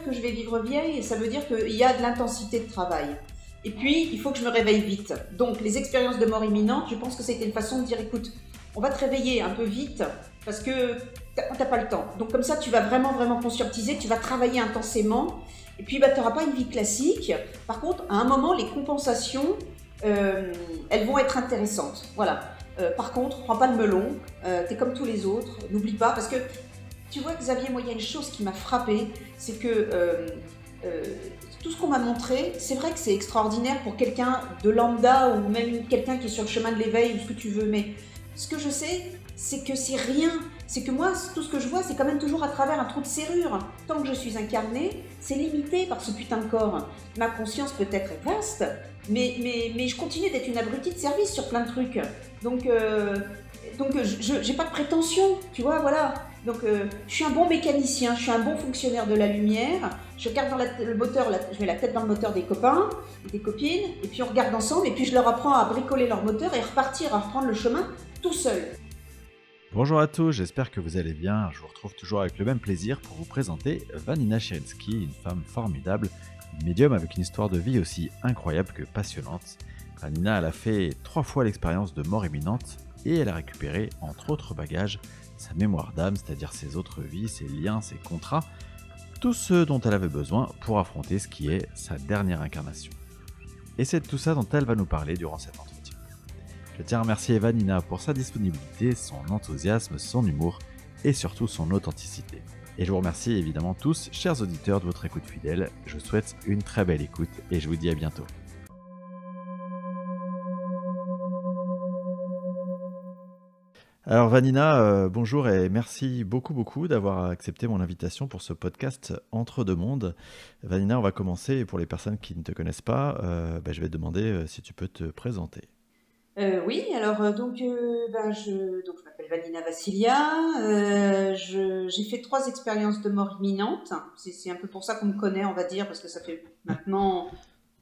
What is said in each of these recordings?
dire que je vais vivre vieille, ça veut dire qu'il y a de l'intensité de travail. Et puis, il faut que je me réveille vite. Donc, les expériences de mort imminente, je pense que c'était une façon de dire, écoute, on va te réveiller un peu vite parce que t'as pas le temps. Donc, comme ça, tu vas vraiment, vraiment conscientiser, tu vas travailler intensément. Et puis, bah, tu n'auras pas une vie classique. Par contre, à un moment, les compensations, elles vont être intéressantes. Voilà. Par contre, prends pas le melon. T'es comme tous les autres. N'oublie pas, parce que tu vois, Xavier, moi, il y a une chose qui m'a frappée, c'est que tout ce qu'on m'a montré, c'est vrai que c'est extraordinaire pour quelqu'un de lambda ou même quelqu'un qui est sur le chemin de l'éveil ou ce que tu veux, mais ce que je sais, c'est que c'est rien. C'est que moi, tout ce que je vois, c'est quand même toujours à travers un trou de serrure. Tant que je suis incarnée, c'est limité par ce putain de corps. Ma conscience peut-être est vaste, mais je continue d'être une abrutie de service sur plein de trucs. Donc je n'ai pas de prétention, tu vois, voilà. Donc je suis un bon mécanicien, je suis un bon fonctionnaire de la lumière, je regarde dans le moteur, je mets la tête dans le moteur des copains et des copines, et puis on regarde ensemble, et puis je leur apprends à bricoler leur moteur et repartir, à reprendre le chemin tout seul. Bonjour à tous, j'espère que vous allez bien. Je vous retrouve toujours avec le même plaisir pour vous présenter Vanina Cherensky, une femme formidable, une médium avec une histoire de vie aussi incroyable que passionnante. Vanina, elle a fait 3 fois l'expérience de mort imminente et elle a récupéré, entre autres bagages, sa mémoire d'âme, c'est-à-dire ses autres vies, ses liens, ses contrats, tout ce dont elle avait besoin pour affronter ce qui est sa dernière incarnation. Et c'est de tout ça dont elle va nous parler durant cet entretien. Je tiens à remercier Vanina pour sa disponibilité, son enthousiasme, son humour et surtout son authenticité. Et je vous remercie évidemment tous, chers auditeurs, de votre écoute fidèle. Je vous souhaite une très belle écoute et je vous dis à bientôt. Alors Vanina, bonjour et merci beaucoup d'avoir accepté mon invitation pour ce podcast Entre deux mondes. Vanina, on va commencer. Pour les personnes qui ne te connaissent pas, je vais te demander si tu peux te présenter. Oui, alors je m'appelle Vanina Vassilia, j'ai fait 3 expériences de mort imminente, c'est un peu pour ça qu'on me connaît, on va dire, parce que ça fait maintenant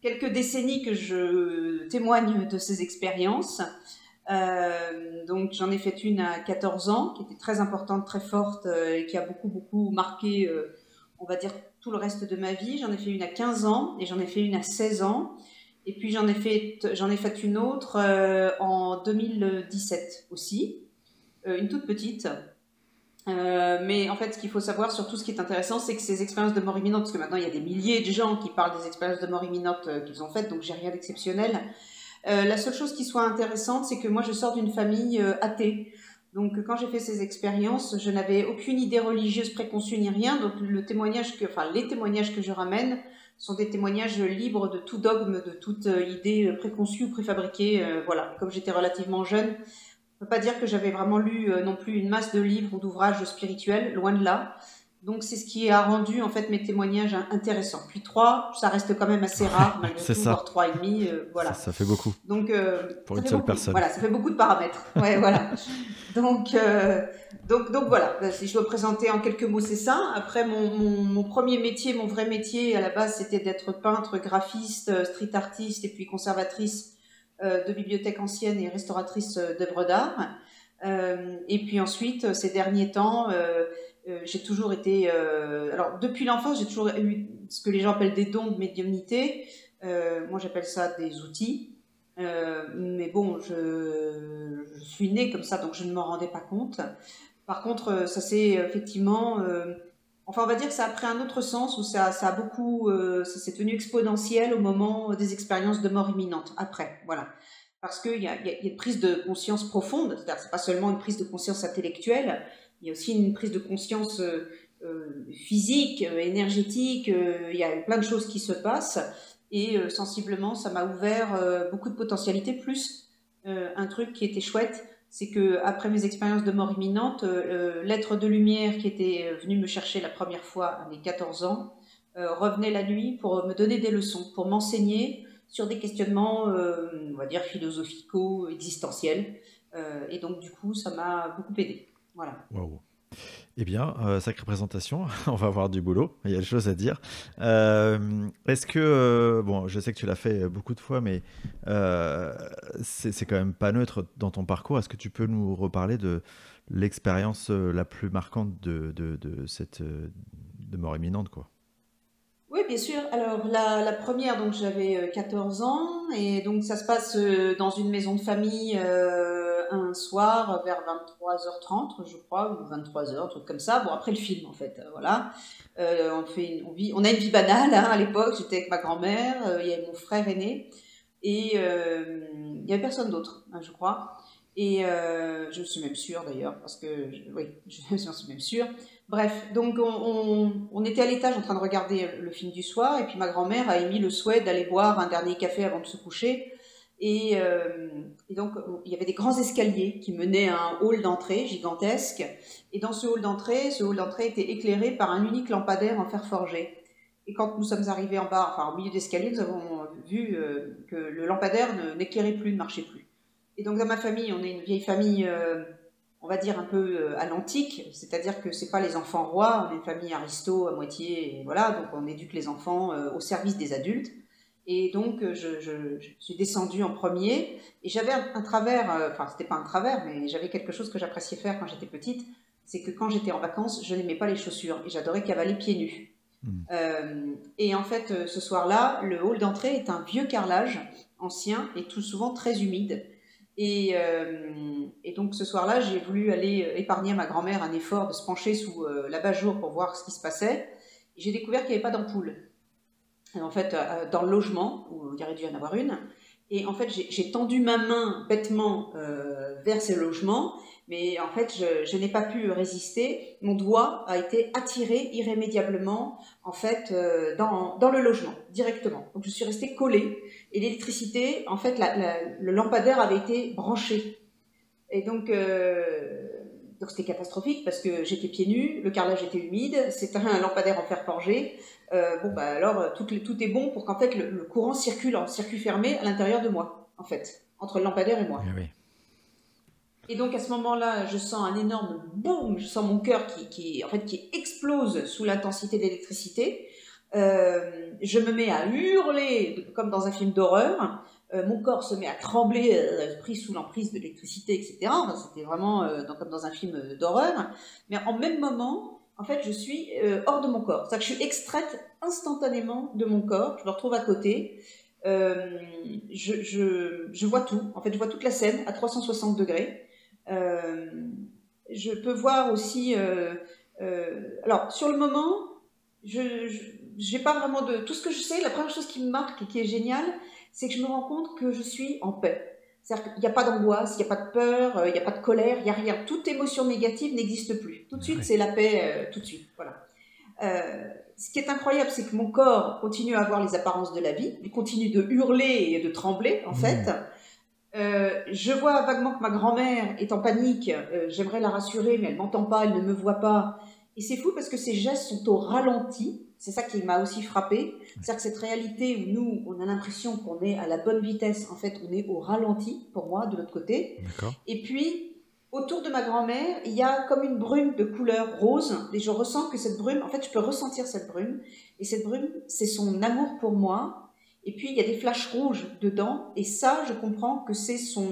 quelques décennies que je témoigne de ces expériences. Donc j'en ai fait une à 14 ans, qui était très importante, très forte, et qui a beaucoup marqué, on va dire, tout le reste de ma vie. J'en ai fait une à 15 ans, et j'en ai fait une à 16 ans. Et puis j'en ai fait une autre en 2017 aussi, une toute petite. Mais en fait, ce qu'il faut savoir, surtout ce qui est intéressant, c'est que ces expériences de mort imminente, parce que maintenant il y a des milliers de gens qui parlent des expériences de mort imminente qu'ils ont faites, donc j'ai rien d'exceptionnel. La seule chose qui soit intéressante, c'est que moi je sors d'une famille athée. Donc quand j'ai fait ces expériences, je n'avais aucune idée religieuse préconçue ni rien. Donc les témoignages que je ramène sont des témoignages libres de tout dogme, de toute idée préconçue ou préfabriquée. Voilà. Comme j'étais relativement jeune, on ne peut pas dire que j'avais vraiment lu non plus une masse de livres ou d'ouvrages spirituels, loin de là. Donc c'est ce qui a rendu en fait mes témoignages intéressants. Puis 3, ça reste quand même assez rare malgré tout, voire 3,5, voilà. Ça fait beaucoup. Donc pour une seule personne. Voilà, ça fait beaucoup de paramètres. Ouais, voilà. Donc voilà. Si je dois présenter en quelques mots, c'est ça. Après mon premier métier, mon vrai métier à la base, c'était d'être peintre, graphiste, street artiste et puis conservatrice de bibliothèques anciennes et restauratrice d'œuvres d'art. Et puis ensuite, ces derniers temps. J'ai toujours été... alors, depuis l'enfance, j'ai toujours eu ce que les gens appellent des dons de médiumnité. Moi, j'appelle ça des outils. Mais bon, je suis née comme ça, donc je ne m'en rendais pas compte. Par contre, ça s'est effectivement... enfin, on va dire que ça a pris un autre sens, où ça a beaucoup... ça s'est devenu exponentiel au moment des expériences de mort imminente, après, voilà. Parce qu'il y a une prise de conscience profonde, c'est-à-dire que c'est pas seulement une prise de conscience intellectuelle, il y a aussi une prise de conscience physique, énergétique, il y a plein de choses qui se passent et sensiblement ça m'a ouvert beaucoup de potentialités. Plus un truc qui était chouette, c'est que après mes expériences de mort imminente, l'être de lumière qui était venu me chercher la première fois à mes 14 ans revenait la nuit pour me donner des leçons, pour m'enseigner sur des questionnements, on va dire, philosophicaux, existentiels. Et donc, du coup, ça m'a beaucoup aidé. Voilà. Wow. Eh bien, sacrée présentation, on va avoir du boulot, il y a des choses à dire. Est-ce que, bon, je sais que tu l'as fait beaucoup de fois, mais c'est quand même pas neutre dans ton parcours. Est-ce que tu peux nous reparler de l'expérience la plus marquante de cette de mort imminente, quoi? Oui, bien sûr. Alors, la première, donc j'avais 14 ans, et donc ça se passe dans une maison de famille un soir vers 23h30, je crois, ou 23h, un truc comme ça. Bon, après le film, en fait, voilà. On a une vie banale, hein, à l'époque. J'étais avec ma grand-mère, il y avait mon frère aîné, et il y avait personne d'autre, hein, je crois. Et je suis même sûre d'ailleurs, parce que, oui, j'en suis même sûre. Bref, donc on était à l'étage en train de regarder le film du soir, et puis ma grand-mère a émis le souhait d'aller boire un dernier café avant de se coucher. Et donc il y avait des grands escaliers qui menaient à un hall d'entrée gigantesque. Et dans ce hall d'entrée était éclairé par un unique lampadaire en fer forgé. Et quand nous sommes arrivés en bas, enfin au milieu d'escalier, nous avons vu que le lampadaire n'éclairait plus, ne marchait plus. Et donc dans ma famille, on est une vieille famille, on va dire un peu à l'antique, c'est-à-dire que c'est pas les enfants rois, on est une famille aristo à moitié, et voilà, donc on éduque les enfants au service des adultes. Et donc je suis descendue en premier, et j'avais un travers, enfin c'était pas un travers, mais j'avais quelque chose que j'appréciais faire quand j'étais petite, c'est que quand j'étais en vacances, je n'aimais pas les chaussures, et j'adorais cavaler pieds nus. Et en fait, ce soir-là, le hall d'entrée est un vieux carrelage ancien et tout souvent très humide. Et donc ce soir-là, j'ai voulu aller épargner à ma grand-mère un effort de se pencher sous l'abat-jour pour voir ce qui se passait. J'ai découvert qu'il n'y avait pas d'ampoule. En fait, dans le logement, où il y aurait dû y en avoir une. Et en fait, j'ai tendu ma main bêtement vers ce logement, mais en fait, je n'ai pas pu résister. Mon doigt a été attiré irrémédiablement, en fait, dans le logement, directement. Donc, je suis restée collée. Et l'électricité, en fait, le lampadaire avait été branché. Et donc c'était catastrophique parce que j'étais pieds nus, le carrelage était humide, c'était un lampadaire en fer forgé. Bon, bah alors, tout est bon pour qu'en fait le courant circule en circuit fermé à l'intérieur de moi, en fait, entre le lampadaire et moi. Oui. Et donc à ce moment-là, je sens un énorme boum, je sens mon cœur qui explose sous l'intensité de l'électricité. Je me mets à hurler comme dans un film d'horreur. Mon corps se met à trembler, pris sous l'emprise de l'électricité, etc. Enfin, c'était vraiment comme dans un film d'horreur. Mais en même moment, en fait, je suis hors de mon corps. C'est-à-dire que je suis extraite instantanément de mon corps. Je me retrouve à côté. Je vois tout. En fait, je vois toute la scène à 360 degrés. Je peux voir aussi... alors, sur le moment, j'ai pas vraiment de... Tout ce que je sais, la première chose qui me marque et qui est géniale, c'est que je me rends compte que je suis en paix. C'est-à-dire qu'il n'y a pas d'angoisse, il n'y a pas de peur, il n'y a pas de colère, il n'y a rien. Toute émotion négative n'existe plus. Tout de suite, c'est la paix, tout de suite. Voilà. Ce qui est incroyable, c'est que mon corps continue à avoir les apparences de la vie, il continue de hurler et de trembler, en fait. Je vois vaguement que ma grand-mère est en panique, j'aimerais la rassurer, mais elle ne m'entend pas, elle ne me voit pas. Et c'est fou parce que ses gestes sont au ralenti. C'est ça qui m'a aussi frappée. C'est-à-dire que cette réalité où nous, on a l'impression qu'on est à la bonne vitesse, en fait, on est au ralenti, pour moi, de l'autre côté. Et puis, autour de ma grand-mère, il y a comme une brume de couleur rose. Et je ressens que cette brume, en fait, je peux ressentir cette brume. Et cette brume, c'est son amour pour moi. Et puis, il y a des flashs rouges dedans. Et ça, je comprends que c'est son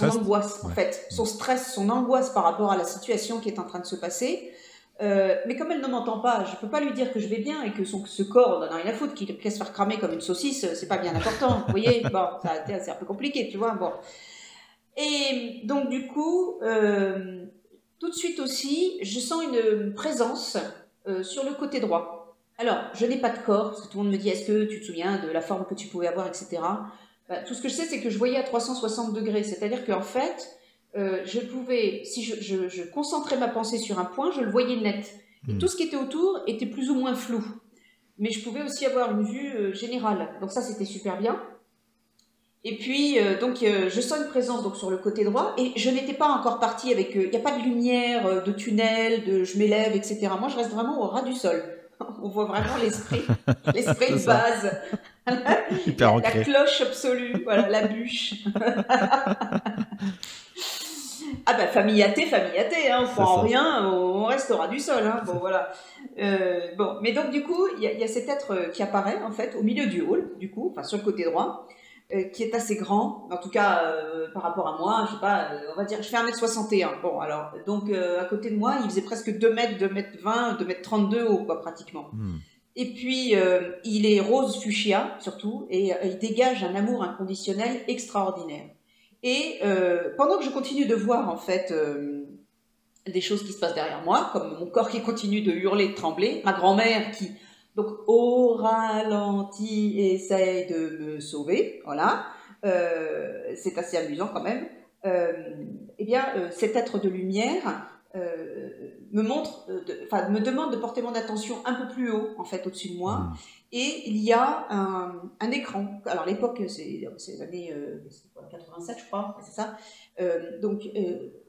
angoisse, en fait. Son stress, son angoisse par rapport à la situation qui est en train de se passer. Mais comme elle ne m'entend pas, je ne peux pas lui dire que je vais bien et que ce corps, on en a rien à foutre, qu'il puisse se faire cramer comme une saucisse, c'est pas bien important, vous voyez. Bon, c'est un peu compliqué, tu vois. Bon. Et donc, du coup, tout de suite aussi, je sens une présence sur le côté droit. Alors, je n'ai pas de corps, parce que tout le monde me dit, est-ce que tu te souviens de la forme que tu pouvais avoir, etc. Tout ce que je sais, c'est que je voyais à 360 degrés, c'est-à-dire qu'en fait, je pouvais, si je concentrais ma pensée sur un point, je le voyais net. Et tout ce qui était autour était plus ou moins flou. Mais je pouvais aussi avoir une vue générale. Donc ça, c'était super bien. Et puis, je sens une présence donc, sur le côté droit. Et je n'étais pas encore partie avec... Il n'y a pas de lumière, de tunnel, de je m'élève, etc. Moi, je reste vraiment au ras du sol. On voit vraiment l'esprit de base. La cloche absolue, voilà, la bûche. Ah ben, famille athée, hein, on croit en rien, on restera du sol. Hein, bon, voilà. Bon, mais donc, du coup, il y a cet être qui apparaît, en fait, au milieu du hall, du coup, enfin, sur le côté droit, qui est assez grand, en tout cas, par rapport à moi, je sais pas, on va dire, je fais 1m61. Bon, alors, donc, à côté de moi, il faisait presque 2 mètres, 2 mètres 20, 2 mètres 32 haut, quoi, pratiquement. Et puis, il est rose fuchsia, surtout, et il dégage un amour inconditionnel extraordinaire. Et pendant que je continue de voir, en fait, des choses qui se passent derrière moi, comme mon corps qui continue de hurler, de trembler, ma grand-mère qui, donc, au ralenti, essaye de me sauver, voilà, c'est assez amusant quand même. Eh bien, cet être de lumière me montre, enfin, me demande de porter mon attention un peu plus haut, en fait, au-dessus de moi. Et il y a un écran. Alors, à l'époque, c'est les années 87, je crois, c'est ça. Donc,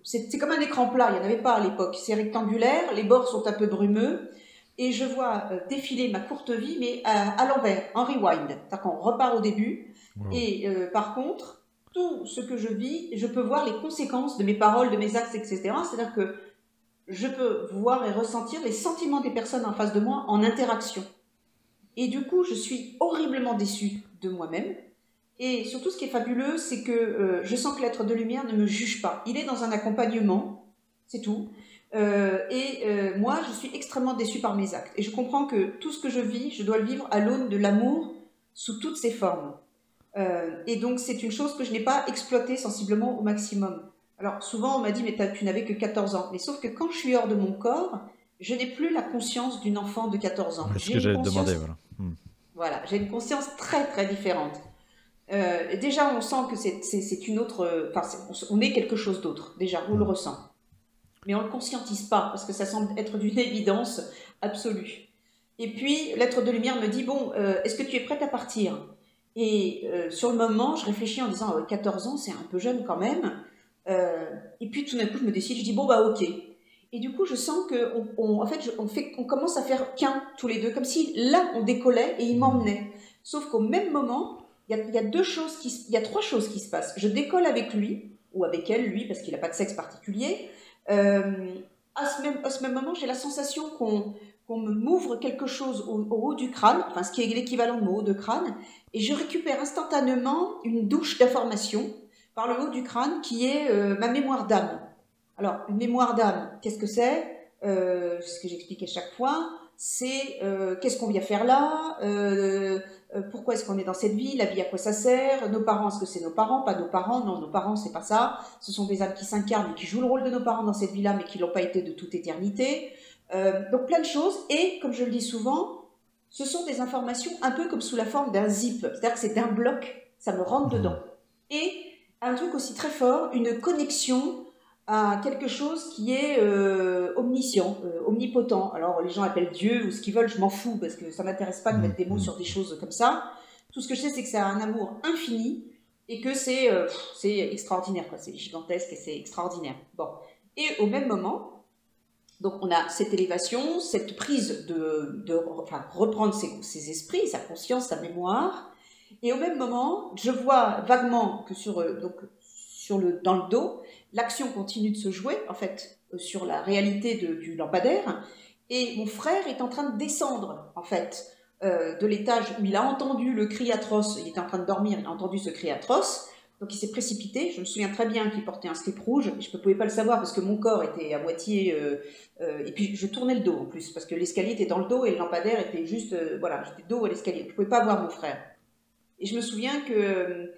c'est comme un écran plat, il n'y en avait pas à l'époque. C'est rectangulaire, les bords sont un peu brumeux. Et je vois défiler ma courte vie, mais à l'envers, en rewind. C'est-à-dire qu'on repart au début. Wow. Et par contre, tout ce que je vis, je peux voir les conséquences de mes paroles, de mes actes, etc. C'est-à-dire que je peux voir et ressentir les sentiments des personnes en face de moi en interaction. Et du coup, je suis horriblement déçue de moi-même. Et surtout, ce qui est fabuleux, c'est que je sens que l'être de lumière ne me juge pas. Il est dans un accompagnement, c'est tout. Moi, je suis extrêmement déçue par mes actes. Et je comprends que tout ce que je vis, je dois le vivre à l'aune de l'amour sous toutes ses formes. Et donc, c'est une chose que je n'ai pas exploitée sensiblement au maximum. Alors, souvent, on m'a dit, mais tu n'avais que 14 ans. Mais sauf que quand je suis hors de mon corps, je n'ai plus la conscience d'une enfant de 14 ans. C'est ce que j'allais te demander, voilà. Voilà, j'ai une conscience très, très différente. Déjà, on sent que c'est une autre... Enfin, on est quelque chose d'autre. Déjà, on le ressent. Mais on ne le conscientise pas, parce que ça semble être d'une évidence absolue. Et puis, l'être de lumière me dit, bon, est-ce que tu es prête à partir? Et sur le moment, je réfléchis en disant, 14 ans, c'est un peu jeune quand même. Et puis, tout d'un coup, je me décide, je dis, bon, bah, ok. Et du coup, je sens qu'on commence à faire qu'un, tous les deux, comme si là, on décollait et il m'emmenait. Sauf qu'au même moment, il y a trois choses qui se passent. Je décolle avec lui, ou avec elle, lui, parce qu'il n'a pas de sexe particulier. À ce même moment, j'ai la sensation qu'on m'ouvre quelque chose au haut du crâne, enfin ce qui est l'équivalent de mon haut de crâne, et je récupère instantanément une douche d'informations par le haut du crâne qui est ma mémoire d'âme. Alors, une mémoire d'âme, qu'est-ce que c'est? Ce que j'explique à chaque fois, c'est qu'est-ce qu'on vient faire là, pourquoi est-ce qu'on est dans cette vie, la vie à quoi ça sert, nos parents, est-ce que c'est nos parents, pas nos parents, non, nos parents c'est pas ça, ce sont des âmes qui s'incarnent et qui jouent le rôle de nos parents dans cette vie-là, mais qui l'ont pas été de toute éternité, donc plein de choses, et comme je le dis souvent, ce sont des informations un peu comme sous la forme d'un zip, c'est-à-dire que c'est d'un bloc, ça me rentre dedans, et un truc aussi très fort, une connexion à quelque chose qui est omniscient, omnipotent. Alors les gens appellent Dieu ou ce qu'ils veulent, je m'en fous parce que ça m'intéresse pas de mettre des mots sur des choses comme ça. Tout ce que je sais, c'est que c'est un amour infini et que c'est extraordinaire, quoi. C'est gigantesque et c'est extraordinaire. Bon. Et au même moment, donc on a cette élévation, cette prise enfin, reprendre ses esprits, sa conscience, sa mémoire. Et au même moment, je vois vaguement que dans le dos, l'action continue de se jouer, en fait, sur la réalité du lampadaire, et mon frère est en train de descendre, en fait, de l'étage où il a entendu le cri atroce, il était en train de dormir, il a entendu ce cri atroce, donc il s'est précipité, je me souviens très bien qu'il portait un slip rouge, je ne pouvais pas le savoir parce que mon corps était à moitié, et puis je tournais le dos en plus, parce que l'escalier était dans le dos et le lampadaire était juste, voilà, j'étais dos à l'escalier, je ne pouvais pas voir mon frère. Et je me souviens que...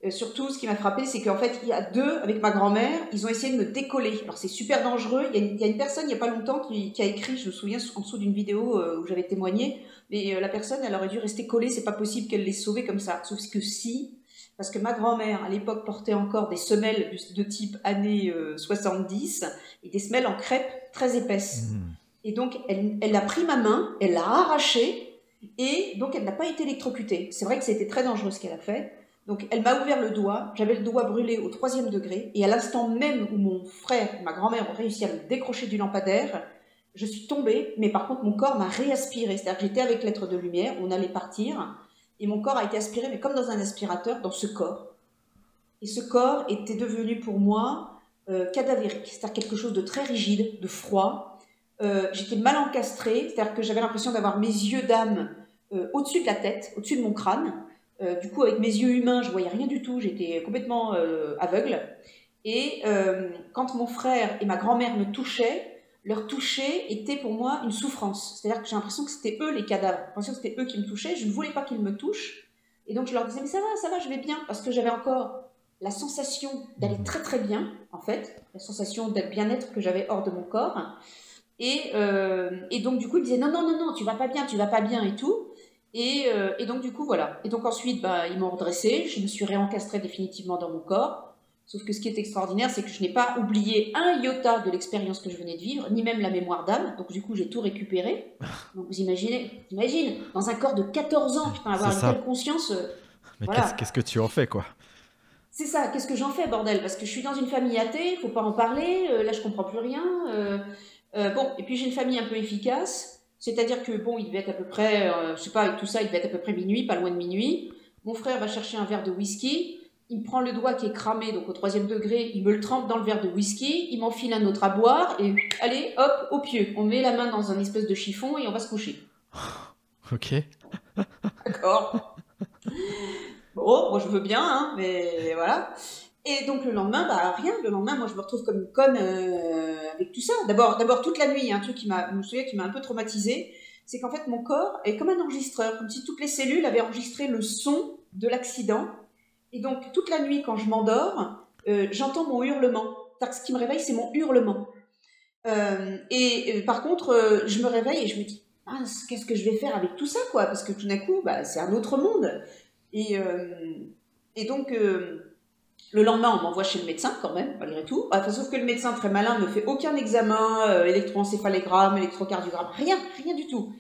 surtout, ce qui m'a frappé, c'est qu'en fait, il y a deux, avec ma grand-mère, ils ont essayé de me décoller. Alors, c'est super dangereux. Il y a une personne, il n'y a pas longtemps, qui a écrit, je me souviens, en dessous d'une vidéo où j'avais témoigné, mais la personne, elle aurait dû rester collée, c'est pas possible qu'elle l'ait sauvée comme ça. Sauf que si, parce que ma grand-mère, à l'époque, portait encore des semelles de type années 70, et des semelles en crêpe très épaisses. Et donc, elle a pris ma main, elle l'a arrachée, et donc, elle n'a pas été électrocutée. C'est vrai que c'était très dangereux ce qu'elle a fait. Donc, elle m'a ouvert le doigt, j'avais le doigt brûlé au 3e degré, et à l'instant même où mon frère et ma grand-mère ont réussi à me décrocher du lampadaire, je suis tombée, mais par contre, mon corps m'a réaspiré. C'est-à-dire que j'étais avec l'être de lumière, on allait partir, et mon corps a été aspiré, mais comme dans un aspirateur, dans ce corps. Et ce corps était devenu pour moi cadavérique, c'est-à-dire quelque chose de très rigide, de froid. J'étais mal encastrée, c'est-à-dire que j'avais l'impression d'avoir mes yeux d'âme au-dessus de la tête, au-dessus de mon crâne. Du coup, avec mes yeux humains, je voyais rien du tout, j'étais complètement aveugle. Et quand mon frère et ma grand-mère me touchaient, leur toucher était pour moi une souffrance. C'est-à-dire que j'ai l'impression que c'était eux les cadavres. J'ai l'impression que c'était eux qui me touchaient. Je ne voulais pas qu'ils me touchent. Et donc je leur disais, mais ça va, je vais bien. Parce que j'avais encore la sensation d'aller très très bien, en fait. La sensation d'être bien-être que j'avais hors de mon corps. Et donc du coup, ils me disaient, non, tu vas pas bien et tout. Et donc du coup, voilà. Et donc ensuite, ils m'ont redressée. Je me suis réencastrée définitivement dans mon corps. Sauf que ce qui est extraordinaire, c'est que je n'ai pas oublié un iota de l'expérience que je venais de vivre, ni même la mémoire d'âme. Donc du coup, j'ai tout récupéré. Donc vous imaginez, dans un corps de 14 ans, putain, avoir une telle conscience, Mais voilà. qu'est-ce que tu en fais, quoi? C'est ça, qu'est-ce que j'en fais, bordel? Parce que je suis dans une famille athée, il faut pas en parler, là je comprends plus rien. Bon, et puis j'ai une famille un peu efficace, c'est-à-dire que bon, il devait être à peu près, je sais pas, avec tout ça, il devait être à peu près minuit, pas loin de minuit. Mon frère va chercher un verre de whisky. Il me prend le doigt qui est cramé, donc au 3e degré, il me le trempe dans le verre de whisky, il m'enfile un autre à boire, et allez, hop, au pieu. On met la main dans un espèce de chiffon et on va se coucher. Ok. D'accord. Bon, moi je veux bien, hein, mais voilà. Et donc le lendemain, rien. Le lendemain, moi je me retrouve comme une conne avec tout ça. D'abord, toute la nuit, il y a un truc je me souviens, qui m'a un peu traumatisée, c'est qu'en fait mon corps est comme un enregistreur, comme si toutes les cellules avaient enregistré le son de l'accident. Et donc, toute la nuit, quand je m'endors, j'entends mon hurlement. Ce qui me réveille, c'est mon hurlement. Par contre, je me réveille et je me dis, qu'est-ce que je vais faire avec tout ça, quoi? Parce que tout d'un coup, c'est un autre monde. Et donc, le lendemain, on m'envoie chez le médecin, quand même, malgré tout. Sauf que le médecin, très malin, ne fait aucun examen, électroencéphalogramme, électrocardiogramme, rien du tout.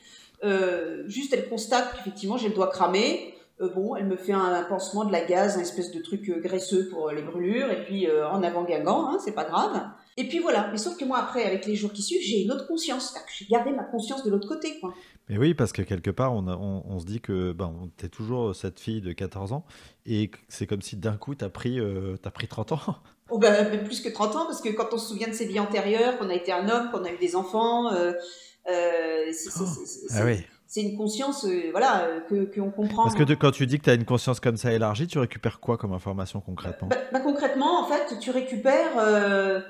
Juste, elle constate qu'effectivement, j'ai le doigt cramé. Elle me fait un pansement, de la gaze, un espèce de truc graisseux pour les brûlures, et puis en avant Guingamp, hein, c'est pas grave. Et puis voilà, mais sauf que moi après, avec les jours qui suivent, j'ai une autre conscience, c'est-à-dire que j'ai gardé ma conscience de l'autre côté, quoi. Mais oui, parce que quelque part, on se dit que t'es toujours cette fille de 14 ans, et c'est comme si d'un coup, t'as pris 30 ans. Oh même plus que 30 ans, parce que quand on se souvient de ses vies antérieures, qu'on a été un homme, qu'on a eu des enfants, Oui. C'est une conscience qu'on comprend. Parce que quand tu dis que tu as une conscience comme ça élargie, tu récupères quoi comme information concrètement? Concrètement, en fait, tu récupères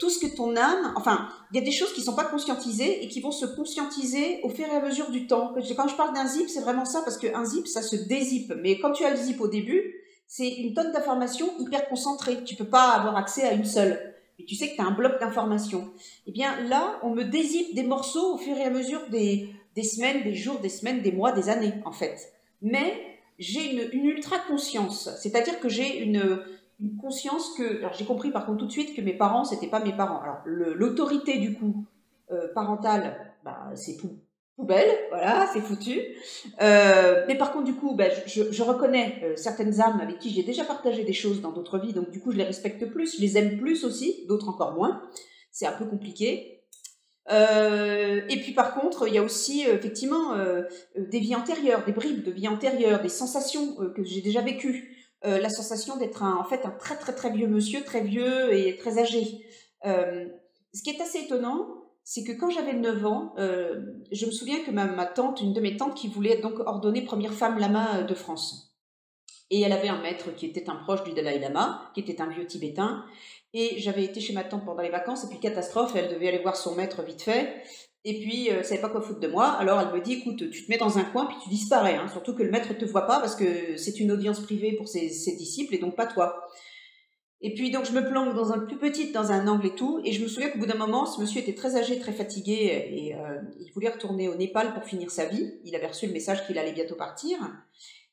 tout ce que ton âme... Enfin, il y a des choses qui ne sont pas conscientisées et qui vont se conscientiser au fur et à mesure du temps. Quand je parle d'un zip, c'est vraiment ça, parce qu'un zip, ça se dézippe. Mais quand tu as le zip au début, c'est une tonne d'informations hyper concentrées. Tu ne peux pas avoir accès à une seule. Et tu sais que tu as un bloc d'informations. Eh bien, là, on me dézippe des morceaux au fur et à mesure des semaines, des jours, des semaines, des mois, des années, en fait. Mais j'ai une ultra-conscience. C'est-à-dire que j'ai une conscience que... Alors, j'ai compris, par contre, tout de suite que mes parents, c'était pas mes parents. Alors, l'autorité, du coup, parentale, c'est poubelle, voilà, c'est foutu. Mais par contre, du coup, je reconnais certaines âmes avec qui j'ai déjà partagé des choses dans d'autres vies, donc du coup, je les respecte plus, je les aime plus aussi, d'autres encore moins. C'est un peu compliqué. Et puis par contre, il y a aussi effectivement des vies antérieures, des bribes de vie antérieure, des sensations que j'ai déjà vécues. La sensation d'être en fait un très très très vieux monsieur, très vieux et très âgé. Ce qui est assez étonnant, c'est que quand j'avais 9 ans, je me souviens que ma tante, une de mes tantes, qui voulait être donc ordonnée première femme lama de France. Et elle avait un maître qui était un proche du Dalai Lama, qui était un vieux tibétain. Et j'avais été chez ma tante pendant les vacances, et puis catastrophe, elle devait aller voir son maître vite fait, et puis elle savait pas quoi foutre de moi, alors elle me dit, écoute, tu te mets dans un coin, puis tu disparais, hein, surtout que le maître te voit pas, parce que c'est une audience privée pour ses disciples, et donc pas toi. Et puis donc je me planque dans un angle et tout, et je me souviens qu'au bout d'un moment, ce monsieur était très âgé, très fatigué, et il voulait retourner au Népal pour finir sa vie, il avait reçu le message qu'il allait bientôt partir,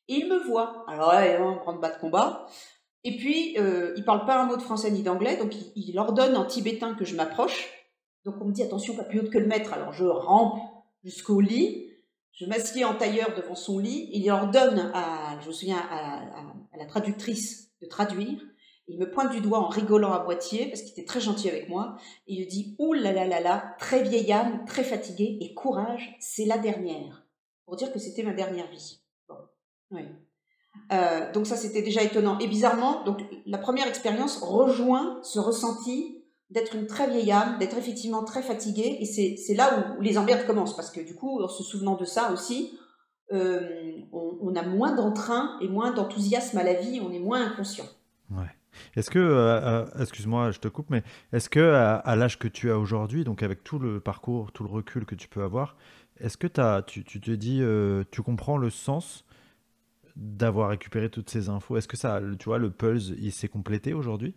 et il me voit, alors là, on prend de bas de combat. Et puis, il parle pas un mot de français ni d'anglais, donc il ordonne en tibétain que je m'approche. Donc on me dit, attention, pas plus haute que le maître. Alors je rampe jusqu'au lit, je m'assieds en tailleur devant son lit, il ordonne je me souviens, à la traductrice de traduire. Il me pointe du doigt en rigolant à moitié, parce qu'il était très gentil avec moi, et il dit, ouh là là là là, très vieille âme, très fatiguée, et courage, c'est la dernière. Pour dire que c'était ma dernière vie. Bon, oui. Donc ça, c'était déjà étonnant. Et bizarrement, donc la première expérience rejoint ce ressenti d'être une très vieille âme, d'être effectivement très fatiguée, et c'est là où les emmerdes commencent, parce que du coup, en se souvenant de ça aussi, on a moins d'entrain et moins d'enthousiasme à la vie, on est moins inconscient. Ouais. Est-ce que, excuse-moi, je te coupe, mais est-ce que à l'âge que tu as aujourd'hui, donc avec tout le parcours, tout le recul que tu peux avoir, est-ce que tu te dis, tu comprends le sens d'avoir récupéré toutes ces infos? Est-ce que ça, tu vois, le puzzle, il s'est complété aujourd'hui?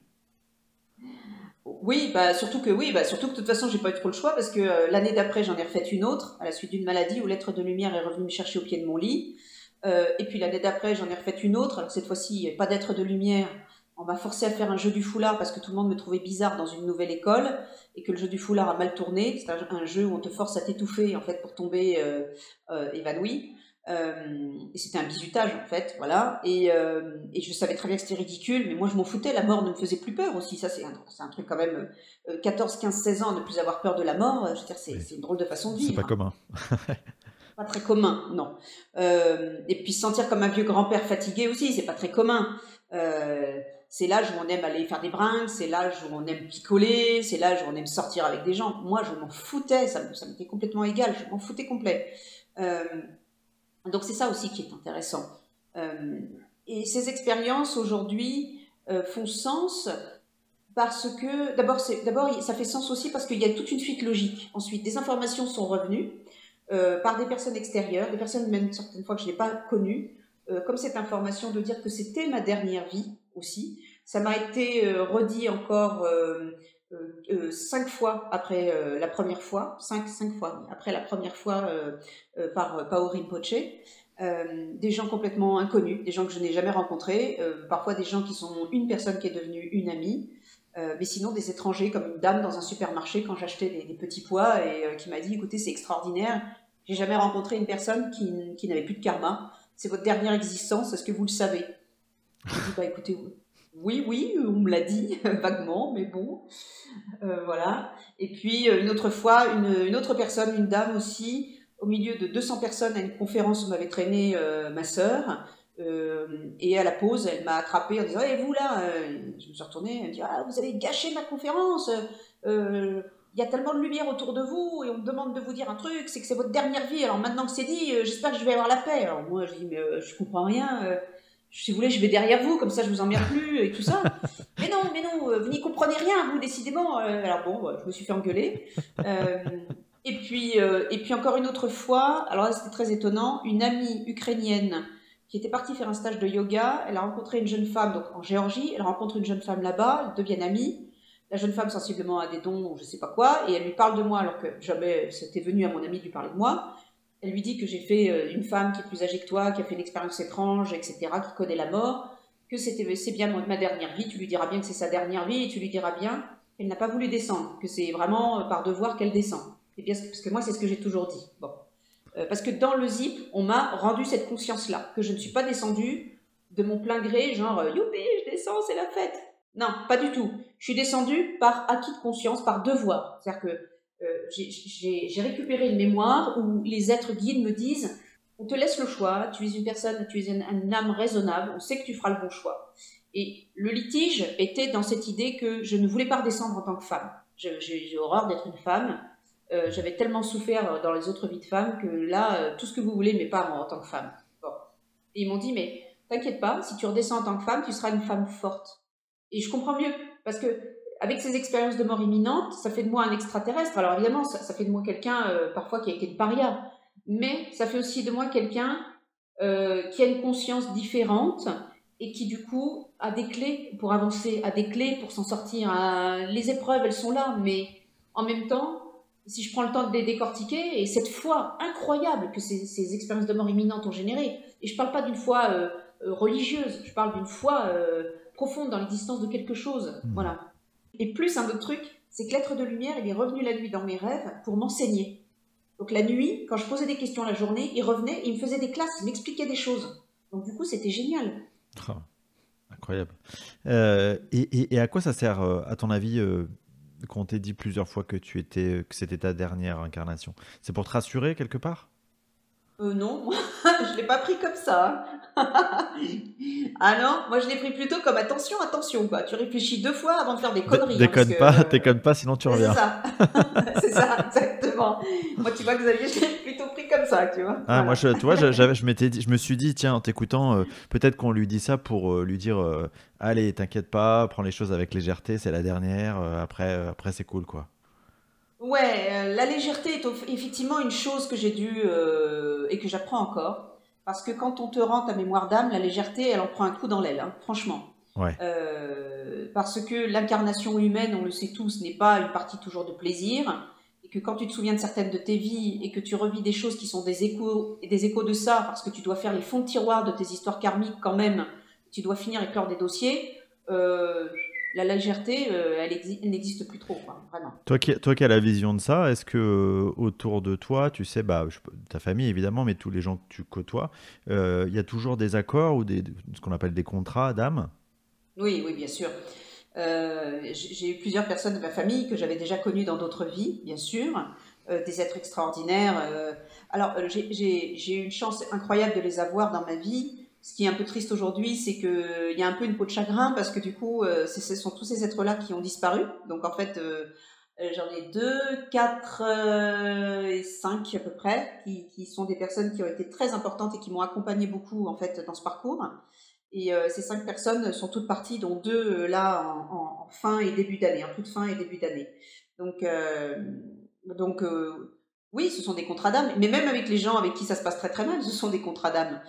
Oui, surtout que de toute façon, j'ai pas eu trop le choix parce que l'année d'après, j'en ai refait une autre à la suite d'une maladie où l'être de lumière est revenu me chercher au pied de mon lit. Et puis l'année d'après, j'en ai refait une autre. Alors cette fois-ci, il n'y avait pas d'être de lumière. On m'a forcé à faire un jeu du foulard parce que tout le monde me trouvait bizarre dans une nouvelle école et que le jeu du foulard a mal tourné. C'est un jeu où on te force à t'étouffer en fait pour tomber évanoui. Et c'était un bizutage en fait, voilà. Et je savais très bien que c'était ridicule, mais moi je m'en foutais. La mort ne me faisait plus peur aussi. Ça c'est un truc quand même. 14, 15, 16 ans, ne plus avoir peur de la mort. Je veux dire, Oui. c'est une drôle de façon de C'est vivre, pas hein. commun. Pas très commun, non. Et puis se sentir comme un vieux grand-père fatigué aussi, c'est pas très commun. C'est l'âge où on aime aller faire des brinques, c'est l'âge où on aime picoler, c'est l'âge où on aime sortir avec des gens. Moi, je m'en foutais, ça m'était complètement égal, je m'en foutais complet. Euh, donc c'est ça aussi qui est intéressant. Euh, et ces expériences aujourd'hui font sens parce que d'abord ça fait sens aussi parce qu'il y a toute une suite logique. Ensuite, des informations sont revenues par des personnes extérieures, des personnes même certaines fois que je n'ai pas connues, comme cette information de dire que c'était ma dernière vie aussi. Ça m'a été redit encore 5 fois après la première fois, cinq fois après la première fois par Pao Rinpoche. Des gens complètement inconnus, des gens que je n'ai jamais rencontrés, parfois des gens qui sont une personne qui est devenue une amie, mais sinon des étrangers comme une dame dans un supermarché quand j'achetais des petits pois et qui m'a dit écoutez c'est extraordinaire, j'ai jamais rencontré une personne qui n'avait plus de karma, c'est votre dernière existence, est-ce que vous le savez? J'ai dit bah écoutez oui oui on me l'a dit vaguement mais bon. Voilà. Et puis une autre fois, une autre personne, une dame aussi, au milieu de 200 personnes à une conférence où m'avait traîné ma sœur. Et à la pause, elle m'a attrapée en disant «Eh, vous là?» Je me suis retournée, elle me dit «Ah, vous avez gâché ma conférence, il y a tellement de lumière autour de vous et on me demande de vous dire un truc, c'est que c'est votre dernière vie, alors maintenant que c'est dit, j'espère que je vais avoir la paix.» Alors moi, je dis «Mais je comprends rien, si vous voulez, je vais derrière vous, comme ça je vous emmerde plus et tout ça.» Mais non, vous n'y comprenez rien, vous, décidément. Alors bon, je me suis fait engueuler. Euh, et puis encore une autre fois, alors là c'était très étonnant, une amie ukrainienne qui était partie faire un stage de yoga, elle a rencontré une jeune femme donc en Géorgie, elle rencontre une jeune femme là-bas, elles deviennent amies. La jeune femme sensiblement a des dons ou je sais pas quoi, et elle lui parle de moi alors que jamais c'était venu à mon amie de lui parler de moi. Elle lui dit que j'ai fait une femme qui est plus âgée que toi, qui a fait une expérience étrange, etc., qui connaît la mort, que c'est bien ma dernière vie, tu lui diras bien que c'est sa dernière vie, et tu lui diras bien qu'elle n'a pas voulu descendre, que c'est vraiment par devoir qu'elle descend. Et bien, parce que moi, c'est ce que j'ai toujours dit. Bon. Parce que dans le zip, on m'a rendu cette conscience-là, que je ne suis pas descendue de mon plein gré, genre youpi, je descends, c'est la fête. Non, pas du tout. Je suis descendue par acquis de conscience, par devoir. C'est-à-dire que j'ai récupéré une mémoire où les êtres guides me disent on te laisse le choix, tu es une personne, tu es une âme raisonnable, on sait que tu feras le bon choix. Et le litige était dans cette idée que je ne voulais pas redescendre en tant que femme. J'ai horreur d'être une femme. J'avais tellement souffert dans les autres vies de femmes que là, tout ce que vous voulez, mais pas en tant que femme. Bon. Et ils m'ont dit, mais t'inquiète pas, si tu redescends en tant que femme, tu seras une femme forte. Et je comprends mieux, parce que avec ces expériences de mort imminente, ça fait de moi un extraterrestre. Alors évidemment, ça fait de moi quelqu'un parfois qui a été une paria, mais ça fait aussi de moi quelqu'un qui a une conscience différente et qui du coup a des clés pour avancer, a des clés pour s'en sortir. Les épreuves, elles sont là, mais en même temps, si je prends le temps de les décortiquer, et cette foi incroyable que ces expériences de mort imminente ont généré, et je ne parle pas d'une foi religieuse, je parle d'une foi profonde dans l'existence de quelque chose, Hmm. voilà. Et plus un autre truc, c'est que l'être de lumière, il est revenu la nuit dans mes rêves pour m'enseigner. Donc la nuit, quand je posais des questions la journée, il revenait, il me faisait des classes, il m'expliquait des choses. Donc du coup, c'était génial. Ah, incroyable. Et à quoi ça sert, à ton avis, qu'on t'ait dit plusieurs fois que c'était ta dernière incarnation? C'est pour te rassurer quelque part? Non, je l'ai pas pris comme ça, hein. Ah non, moi je l'ai pris plutôt comme attention, attention, quoi. Tu réfléchis 2 fois avant de faire des conneries, hein, parce que Déconne pas, sinon tu c'est reviens. ça, c'est ça, exactement. Moi, tu vois, Xavier, je l'ai plutôt pris comme ça, tu vois. Ah, moi, Voilà. tu vois, je me suis dit, tiens, en t'écoutant, peut-être qu'on lui dit ça pour lui dire, allez, t'inquiète pas, prends les choses avec légèreté, c'est la dernière, après c'est cool, quoi. Ouais, la légèreté est effectivement une chose que j'ai dû et que j'apprends encore, parce que quand on te rend ta mémoire d'âme, la légèreté, elle en prend un coup dans l'aile, hein, franchement. Ouais, Parce que l'incarnation humaine, on le sait tous, n'est pas une partie toujours de plaisir, et que quand tu te souviens de certaines de tes vies et que tu revis des choses qui sont des échos de ça, parce que tu dois faire les fonds de tiroir de tes histoires karmiques quand même, tu dois finir et clore des dossiers, euh, la légèreté, elle n'existe plus trop, quoi, vraiment. toi qui as la vision de ça, est-ce que autour de toi, tu sais, bah, ta famille évidemment, mais tous les gens que tu côtoies, il y a toujours des accords ou ce qu'on appelle des contrats d'âme? Oui, oui, bien sûr. J'ai eu plusieurs personnes de ma famille que j'avais déjà connues dans d'autres vies, bien sûr, des êtres extraordinaires. Alors, j'ai eu une chance incroyable de les avoir dans ma vie. Ce qui est un peu triste aujourd'hui, c'est qu'il y a un peu une peau de chagrin parce que du coup, ce sont tous ces êtres-là qui ont disparu. Donc, en fait, j'en ai deux, quatre et cinq à peu près, qui sont des personnes qui ont été très importantes et qui m'ont accompagné beaucoup en fait dans ce parcours. Et ces 5 personnes sont toutes parties, dont deux là en fin et début d'année, en toute fin et début d'année. Donc, oui, ce sont des contrats d'âme, mais même avec les gens avec qui ça se passe très très mal, ce sont des contrats d'âme.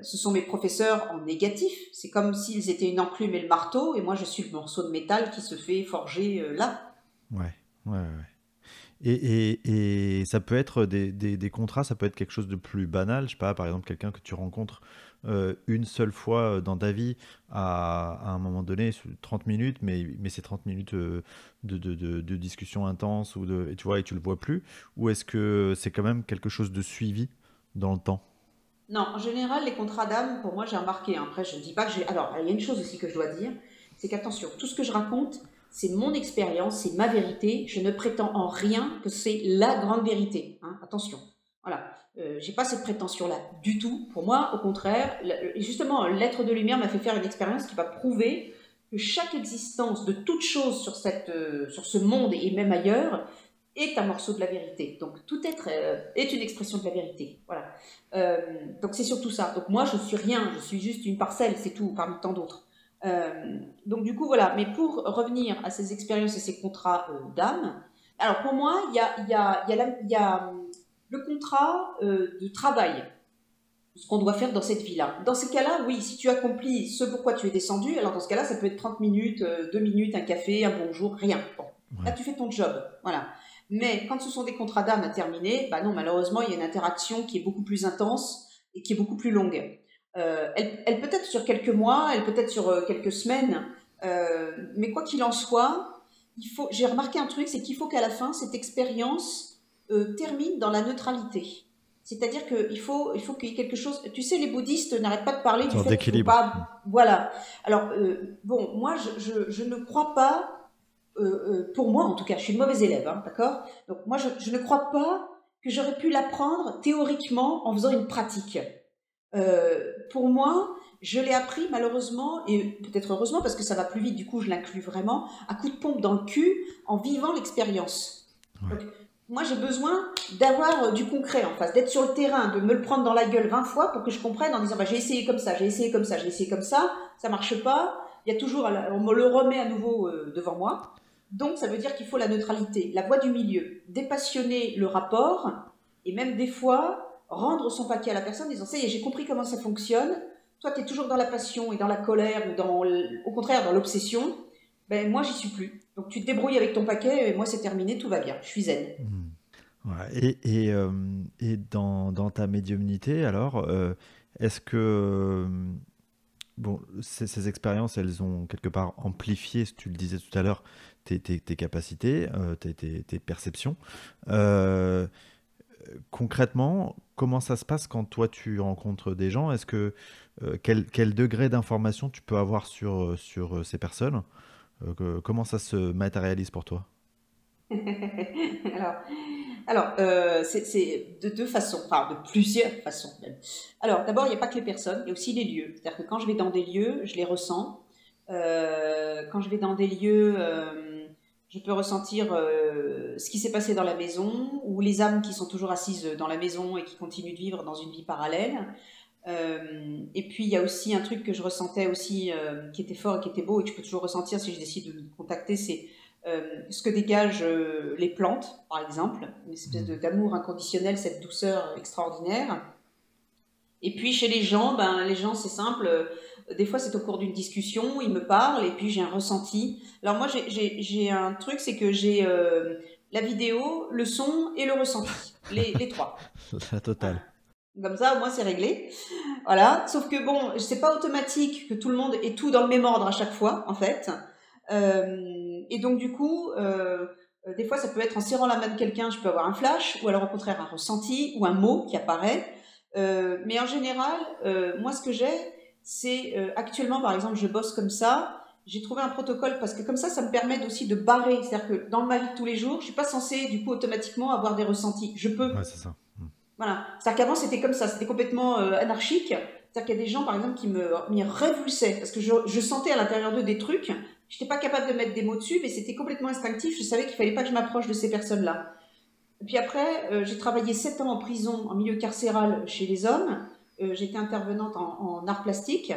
Ce sont mes professeurs en négatif, c'est comme s'ils étaient une enclume et le marteau, et moi je suis le morceau de métal qui se fait forger là. Ouais, ouais, ouais. Et ça peut être des contrats, ça peut être quelque chose de plus banal. Je sais pas, par exemple, quelqu'un que tu rencontres une seule fois dans ta vie à un moment donné, 30 minutes, mais c'est 30 minutes de discussion intense et tu vois, et tu le vois plus. Ou est-ce que c'est quand même quelque chose de suivi dans le temps? Non, en général, les contrats d'âme, pour moi, j'ai remarqué, hein. Après, je ne dis pas que j'ai. Alors, il y a une chose aussi que je dois dire, c'est qu'attention, tout ce que je raconte, c'est mon expérience, c'est ma vérité. Je ne prétends en rien que c'est la grande vérité, hein. Attention. Voilà. J'ai pas cette prétention-là du tout. Pour moi, au contraire, justement, l'être de lumière m'a fait faire une expérience qui va prouver que chaque existence de toute chose sur ce monde et même ailleurs est un morceau de la vérité. Donc, tout être est une expression de la vérité. Voilà. Donc c'est surtout ça. Donc moi je suis rien, je suis juste une parcelle, c'est tout, parmi tant d'autres. Donc du coup voilà. Mais pour revenir à ces expériences et ces contrats d'âme, alors pour moi il y a le contrat de travail, ce qu'on doit faire dans cette vie-là. Dans ces cas-là, oui, si tu accomplis ce pourquoi tu es descendu, alors dans ce cas-là ça peut être 30 minutes, 2 minutes, un café, un bonjour, rien. Bon, là Ouais. tu fais ton job, voilà. Mais quand ce sont des contrats d'âme à terminer, bah non, malheureusement, il y a une interaction qui est beaucoup plus intense et qui est beaucoup plus longue. Elle peut être sur quelques mois, elle peut être sur quelques semaines, mais quoi qu'il en soit, j'ai remarqué un truc, c'est qu'il faut qu'à la fin, cette expérience termine dans la neutralité. C'est-à-dire il faut qu'il y ait quelque chose. Tu sais, les bouddhistes n'arrêtent pas de parler Une du sorte fait qu'il ne faut d'équilibre. pas. Voilà. Alors, bon, moi, je ne crois pas pour moi en tout cas, je suis une mauvaise élève, hein, d'accord. Donc moi, je ne crois pas que j'aurais pu l'apprendre théoriquement en faisant une pratique. Pour moi, je l'ai appris malheureusement, et peut-être heureusement parce que ça va plus vite, du coup je l'inclus vraiment, à coup de pompe dans le cul, en vivant l'expérience. Ouais. Donc moi j'ai besoin d'avoir du concret en face, d'être sur le terrain, de me le prendre dans la gueule 20 fois pour que je comprenne en disant bah, j'ai essayé comme ça, j'ai essayé comme ça, j'ai essayé comme ça marche pas, il y a toujours, on me le remet à nouveau devant moi. Donc ça veut dire qu'il faut la neutralité, la voie du milieu, dépassionner le rapport, et même des fois rendre son paquet à la personne en disant ça y est, j'ai compris comment ça fonctionne, toi tu es toujours dans la passion et dans la colère ou au contraire dans l'obsession, ben moi j'y suis plus. Donc tu te débrouilles avec ton paquet et moi c'est terminé, tout va bien, je suis zen. Hmm. Ouais. Et dans ta médiumnité, alors, est-ce que bon, ces expériences, elles ont quelque part amplifié, tu le disais tout à l'heure, tes capacités, tes perceptions. Euh, Concrètement, comment ça se passe quand toi tu rencontres des gens? Est-ce que quel degré d'information tu peux avoir sur ces personnes? Comment ça se matérialise pour toi? Alors, Alors, c'est de deux façons, enfin de plusieurs façons même. Alors, d'abord, il n'y a pas que les personnes, il y a aussi les lieux. C'est-à-dire que quand je vais dans des lieux, je les ressens. Quand je vais dans des lieux, je peux ressentir ce qui s'est passé dans la maison, ou les âmes qui sont toujours assises dans la maison et qui continuent de vivre dans une vie parallèle. Et puis, il y a aussi un truc que je ressentais aussi, qui était fort et qui était beau, et que je peux toujours ressentir si je décide de me contacter, c'est ce que dégagent les plantes, par exemple, une espèce Hmm. d'amour inconditionnel, cette douceur extraordinaire. Et puis chez les gens c'est simple. Des fois c'est au cours d'une discussion, ils me parlent et puis j'ai un ressenti. Alors moi j'ai un truc, c'est que j'ai la vidéo, le son et le ressenti, les trois. La Voilà. totale. Comme ça, au moins c'est réglé. Voilà. Sauf que bon, c'est pas automatique que tout le monde ait tout dans le même ordre à chaque fois, en fait. Et donc du coup, des fois ça peut être en serrant la main de quelqu'un, je peux avoir un flash, ou alors au contraire un ressenti ou un mot qui apparaît. Mais en général, moi ce que j'ai, c'est actuellement par exemple je bosse comme ça. J'ai trouvé un protocole parce que comme ça me permet aussi de barrer. C'est-à-dire que dans ma vie de tous les jours, je suis pas censée du coup automatiquement avoir des ressentis. Je peux, Ouais, c'est ça. Hmm. voilà. C'est-à-dire qu'avant, c'était comme ça, c'était complètement anarchique. C'est-à-dire qu'il y a des gens, par exemple, qui m'y révulsaient, parce que je sentais à l'intérieur d'eux des trucs, je n'étais pas capable de mettre des mots dessus, mais c'était complètement instinctif, je savais qu'il fallait pas que je m'approche de ces personnes-là. Et puis après, j'ai travaillé 7 ans en prison, en milieu carcéral chez les hommes, j'étais intervenante en art plastique,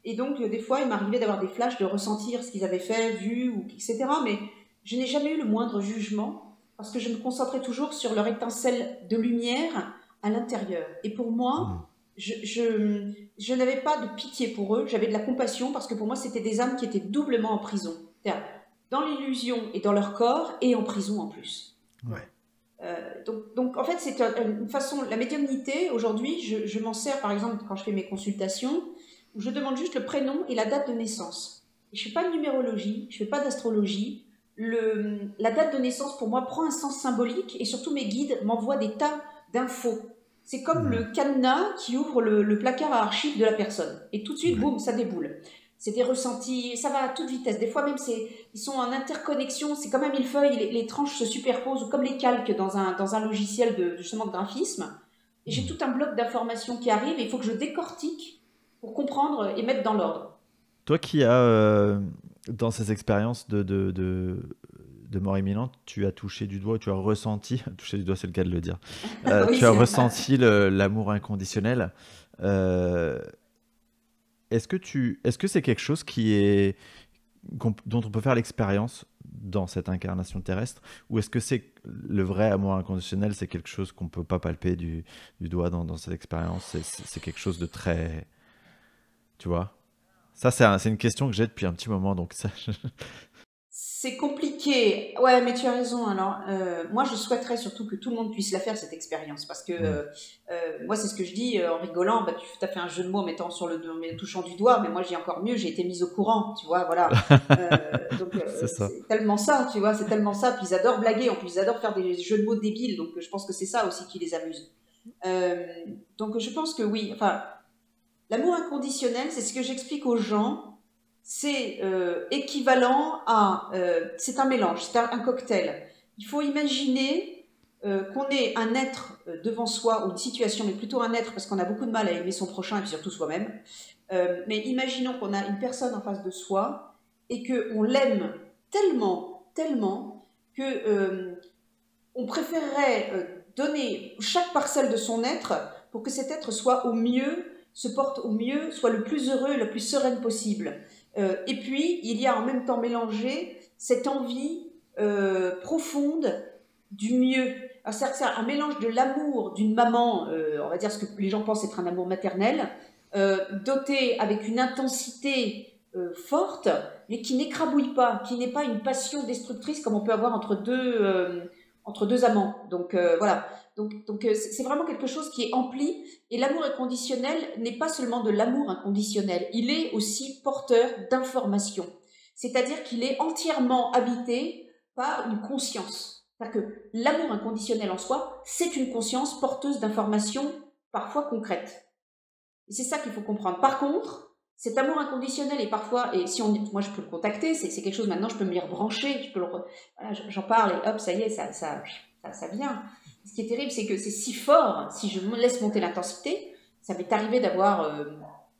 et donc des fois, il m'arrivait d'avoir des flashs, de ressentir ce qu'ils avaient fait, vu, ou, etc. Mais je n'ai jamais eu le moindre jugement, parce que je me concentrais toujours sur leur étincelle de lumière à l'intérieur. Et pour Hmm. moi, je n'avais pas de pitié pour eux, j'avais de la compassion, parce que pour moi, c'était des âmes qui étaient doublement en prison. C'est-à-dire dans l'illusion et dans leur corps, et en prison en plus. Ouais. Donc, en fait, c'est une façon, la médiumnité, aujourd'hui, je m'en sers par exemple quand je fais mes consultations, où je demande juste le prénom et la date de naissance. Je ne fais pas de numérologie, je ne fais pas d'astrologie. La date de naissance, pour moi, prend un sens symbolique et surtout mes guides m'envoient des tas d'infos. C'est comme Hmm. le cadenas qui ouvre le placard à archives de la personne. Et tout de suite, Ouais. boum, ça déboule. C'est des ressentis, ça va à toute vitesse. Des fois même, ils sont en interconnexion, c'est comme un millefeuille, les tranches se superposent, ou comme les calques dans un logiciel justement de graphisme. Et j'ai Hmm. tout un bloc d'informations qui arrive, et il faut que je décortique pour comprendre et mettre dans l'ordre. Toi qui as, dans ces expériences de mort imminente, tu as touché du doigt, tu as ressenti, toucher du doigt c'est le cas de le dire, Oui, tu as c'est ressenti l'amour inconditionnel. Euh, est-ce que c'est quelque chose dont on peut faire l'expérience dans cette incarnation terrestre, ou est-ce que c'est le vrai amour inconditionnel, c'est quelque chose qu'on peut pas palper du doigt dans cette expérience, c'est quelque chose de très, tu vois? Ça, c'est une question que j'ai depuis un petit moment, donc ça, C'est compliqué. Ouais, mais tu as raison. Alors, moi, je souhaiterais surtout que tout le monde puisse la faire, cette expérience. Parce que Hmm. moi, c'est ce que je dis en rigolant. Bah, tu as fait un jeu de mots en mettant en touchant du doigt, mais moi, j'ai encore mieux. J'ai été mise au courant, tu vois, voilà. Donc, C'est ça. c'est tellement ça, tu vois, c'est tellement ça. Puis ils adorent blaguer. En plus, ils adorent faire des jeux de mots débiles. Donc, je pense que c'est ça aussi qui les amuse. Euh, donc, je pense que oui. Enfin, l'amour inconditionnel, c'est ce que j'explique aux gens. C'est équivalent à... c'est un mélange, c'est un cocktail. Il faut imaginer qu'on ait un être devant soi, ou une situation, mais plutôt un être, parce qu'on a beaucoup de mal à aimer son prochain et puis surtout soi-même. Mais imaginons qu'on a une personne en face de soi et qu'on l'aime tellement, tellement, que on préférerait donner chaque parcelle de son être pour que cet être soit au mieux, se porte au mieux, soit le plus heureux et le plus serein possible. Et puis, il y a en même temps mélangé cette envie profonde du mieux. C'est-à-dire que c'est un mélange de l'amour d'une maman, on va dire ce que les gens pensent être un amour maternel, doté avec une intensité forte, mais qui n'écrabouille pas, qui n'est pas une passion destructrice comme on peut avoir entre deux amants. Donc voilà. Donc c'est vraiment quelque chose qui est ampli. Et l'amour inconditionnel n'est pas seulement de l'amour inconditionnel, il est aussi porteur d'informations. C'est-à-dire qu'il est entièrement habité par une conscience. C'est-à-dire que l'amour inconditionnel en soi, c'est une conscience porteuse d'informations parfois concrètes. Et c'est ça qu'il faut comprendre. Par contre, cet amour inconditionnel est parfois, et si moi je peux le contacter, c'est quelque chose maintenant, je peux me y rebrancher, voilà, j'en parle et hop, ça y est, ça vient. ce qui est terrible, c'est que c'est si fort, si je me laisse monter l'intensité, ça m'est arrivé d'avoir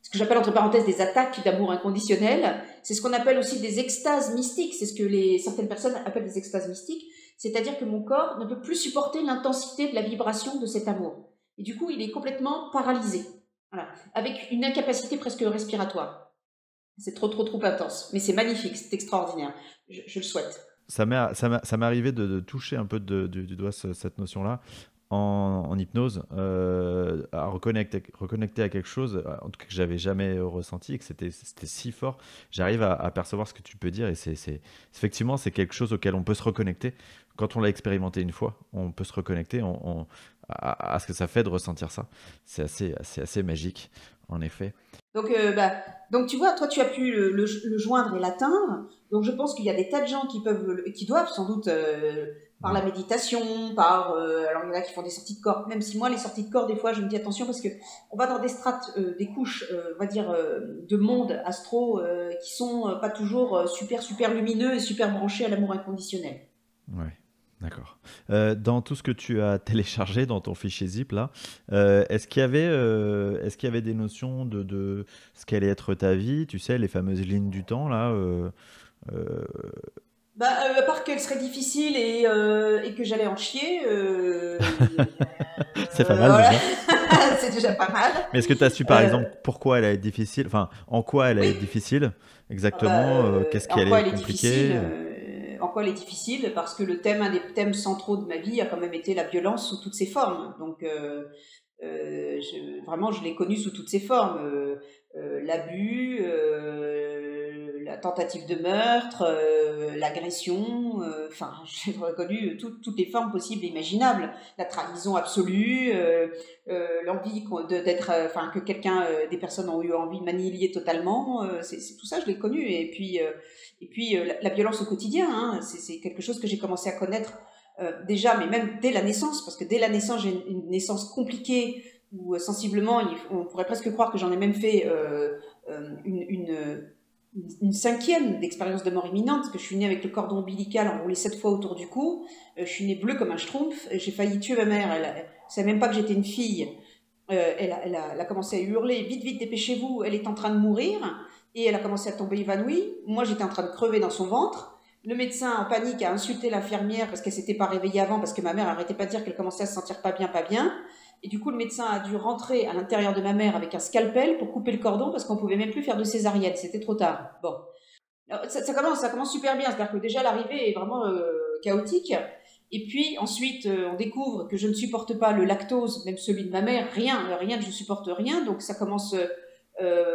ce que j'appelle entre parenthèses des attaques d'amour inconditionnel. C'est ce qu'on appelle aussi des extases mystiques. C'est ce que certaines personnes appellent des extases mystiques. C'est-à-dire que mon corps ne peut plus supporter l'intensité de la vibration de cet amour. Et du coup, il est complètement paralysé. Voilà. Avec une incapacité presque respiratoire. C'est trop intense. Mais c'est magnifique, c'est extraordinaire. Je le souhaite. Ça m'est arrivé de toucher un peu du doigt cette notion-là en hypnose, à reconnecter à quelque chose, en tout cas que j'avais jamais ressenti et que c'était si fort. J'arrive à percevoir ce que tu peux dire et effectivement, c'est quelque chose auquel on peut se reconnecter. Quand on l'a expérimenté une fois, on peut se reconnecter à ce que ça fait de ressentir ça. C'est assez magique, en effet. Donc tu vois, toi tu as pu le joindre et l'atteindre. Donc je pense qu'il y a des tas de gens qui doivent sans doute par la méditation, alors il y en a qui font des sorties de corps. Même si moi les sorties de corps des fois je me dis attention parce que on va dans des strates, des couches, on va dire de monde astro qui sont pas toujours super lumineux et super branchés à l'amour inconditionnel. Ouais. D'accord. Dans tout ce que tu as téléchargé dans ton fichier zip là, est-ce qu'il y avait des notions de ce qu'allait être ta vie, tu sais, les fameuses lignes du temps là, À part qu'elle serait difficile et que j'allais en chier, c'est pas mal voilà, déjà. c'est déjà pas mal. Mais est-ce que tu as su par Euh, exemple pourquoi elle allait être difficile, enfin en quoi elle allait être oui, difficile exactement, qu'est-ce qui en allait quoi être elle est difficile compliqué? en quoi elle est difficile parce que un des thèmes centraux de ma vie a quand même été la violence sous toutes ses formes. Donc vraiment, je l'ai connue sous toutes ses formes. L'abus, la tentative de meurtre, l'agression, enfin, j'ai reconnu toutes les formes possibles et imaginables. La trahison absolue, l'envie d'être, enfin, que des personnes ont eu envie de m'annihiler totalement. C'est tout ça, je l'ai connu. Et puis la violence au quotidien, hein, c'est quelque chose que j'ai commencé à connaître déjà, mais même dès la naissance, parce que dès la naissance, j'ai une naissance compliquée où sensiblement, on pourrait presque croire que j'en ai même fait une cinquième d'expérience de mort imminente, parce que je suis née avec le cordon ombilical enroulé 7 fois autour du cou, je suis née bleue comme un schtroumpf, j'ai failli tuer ma mère, elle savait même pas que j'étais une fille, elle a commencé à hurler, vite, dépêchez-vous, elle est en train de mourir, et elle a commencé à tomber évanouie, moi j'étais en train de crever dans son ventre, le médecin en panique a insulté l'infirmière parce qu'elle s'était pas réveillée avant, parce que ma mère arrêtait pas de dire qu'elle commençait à se sentir pas bien, et du coup le médecin a dû rentrer à l'intérieur de ma mère avec un scalpel pour couper le cordon parce qu'on pouvait même plus faire de césarienne, c'était trop tard. Bon, alors, ça commence super bien, c'est-à-dire que déjà l'arrivée est vraiment chaotique. Et puis ensuite, on découvre que je ne supporte pas le lactose, même celui de ma mère, rien, je supporte rien. Donc ça commence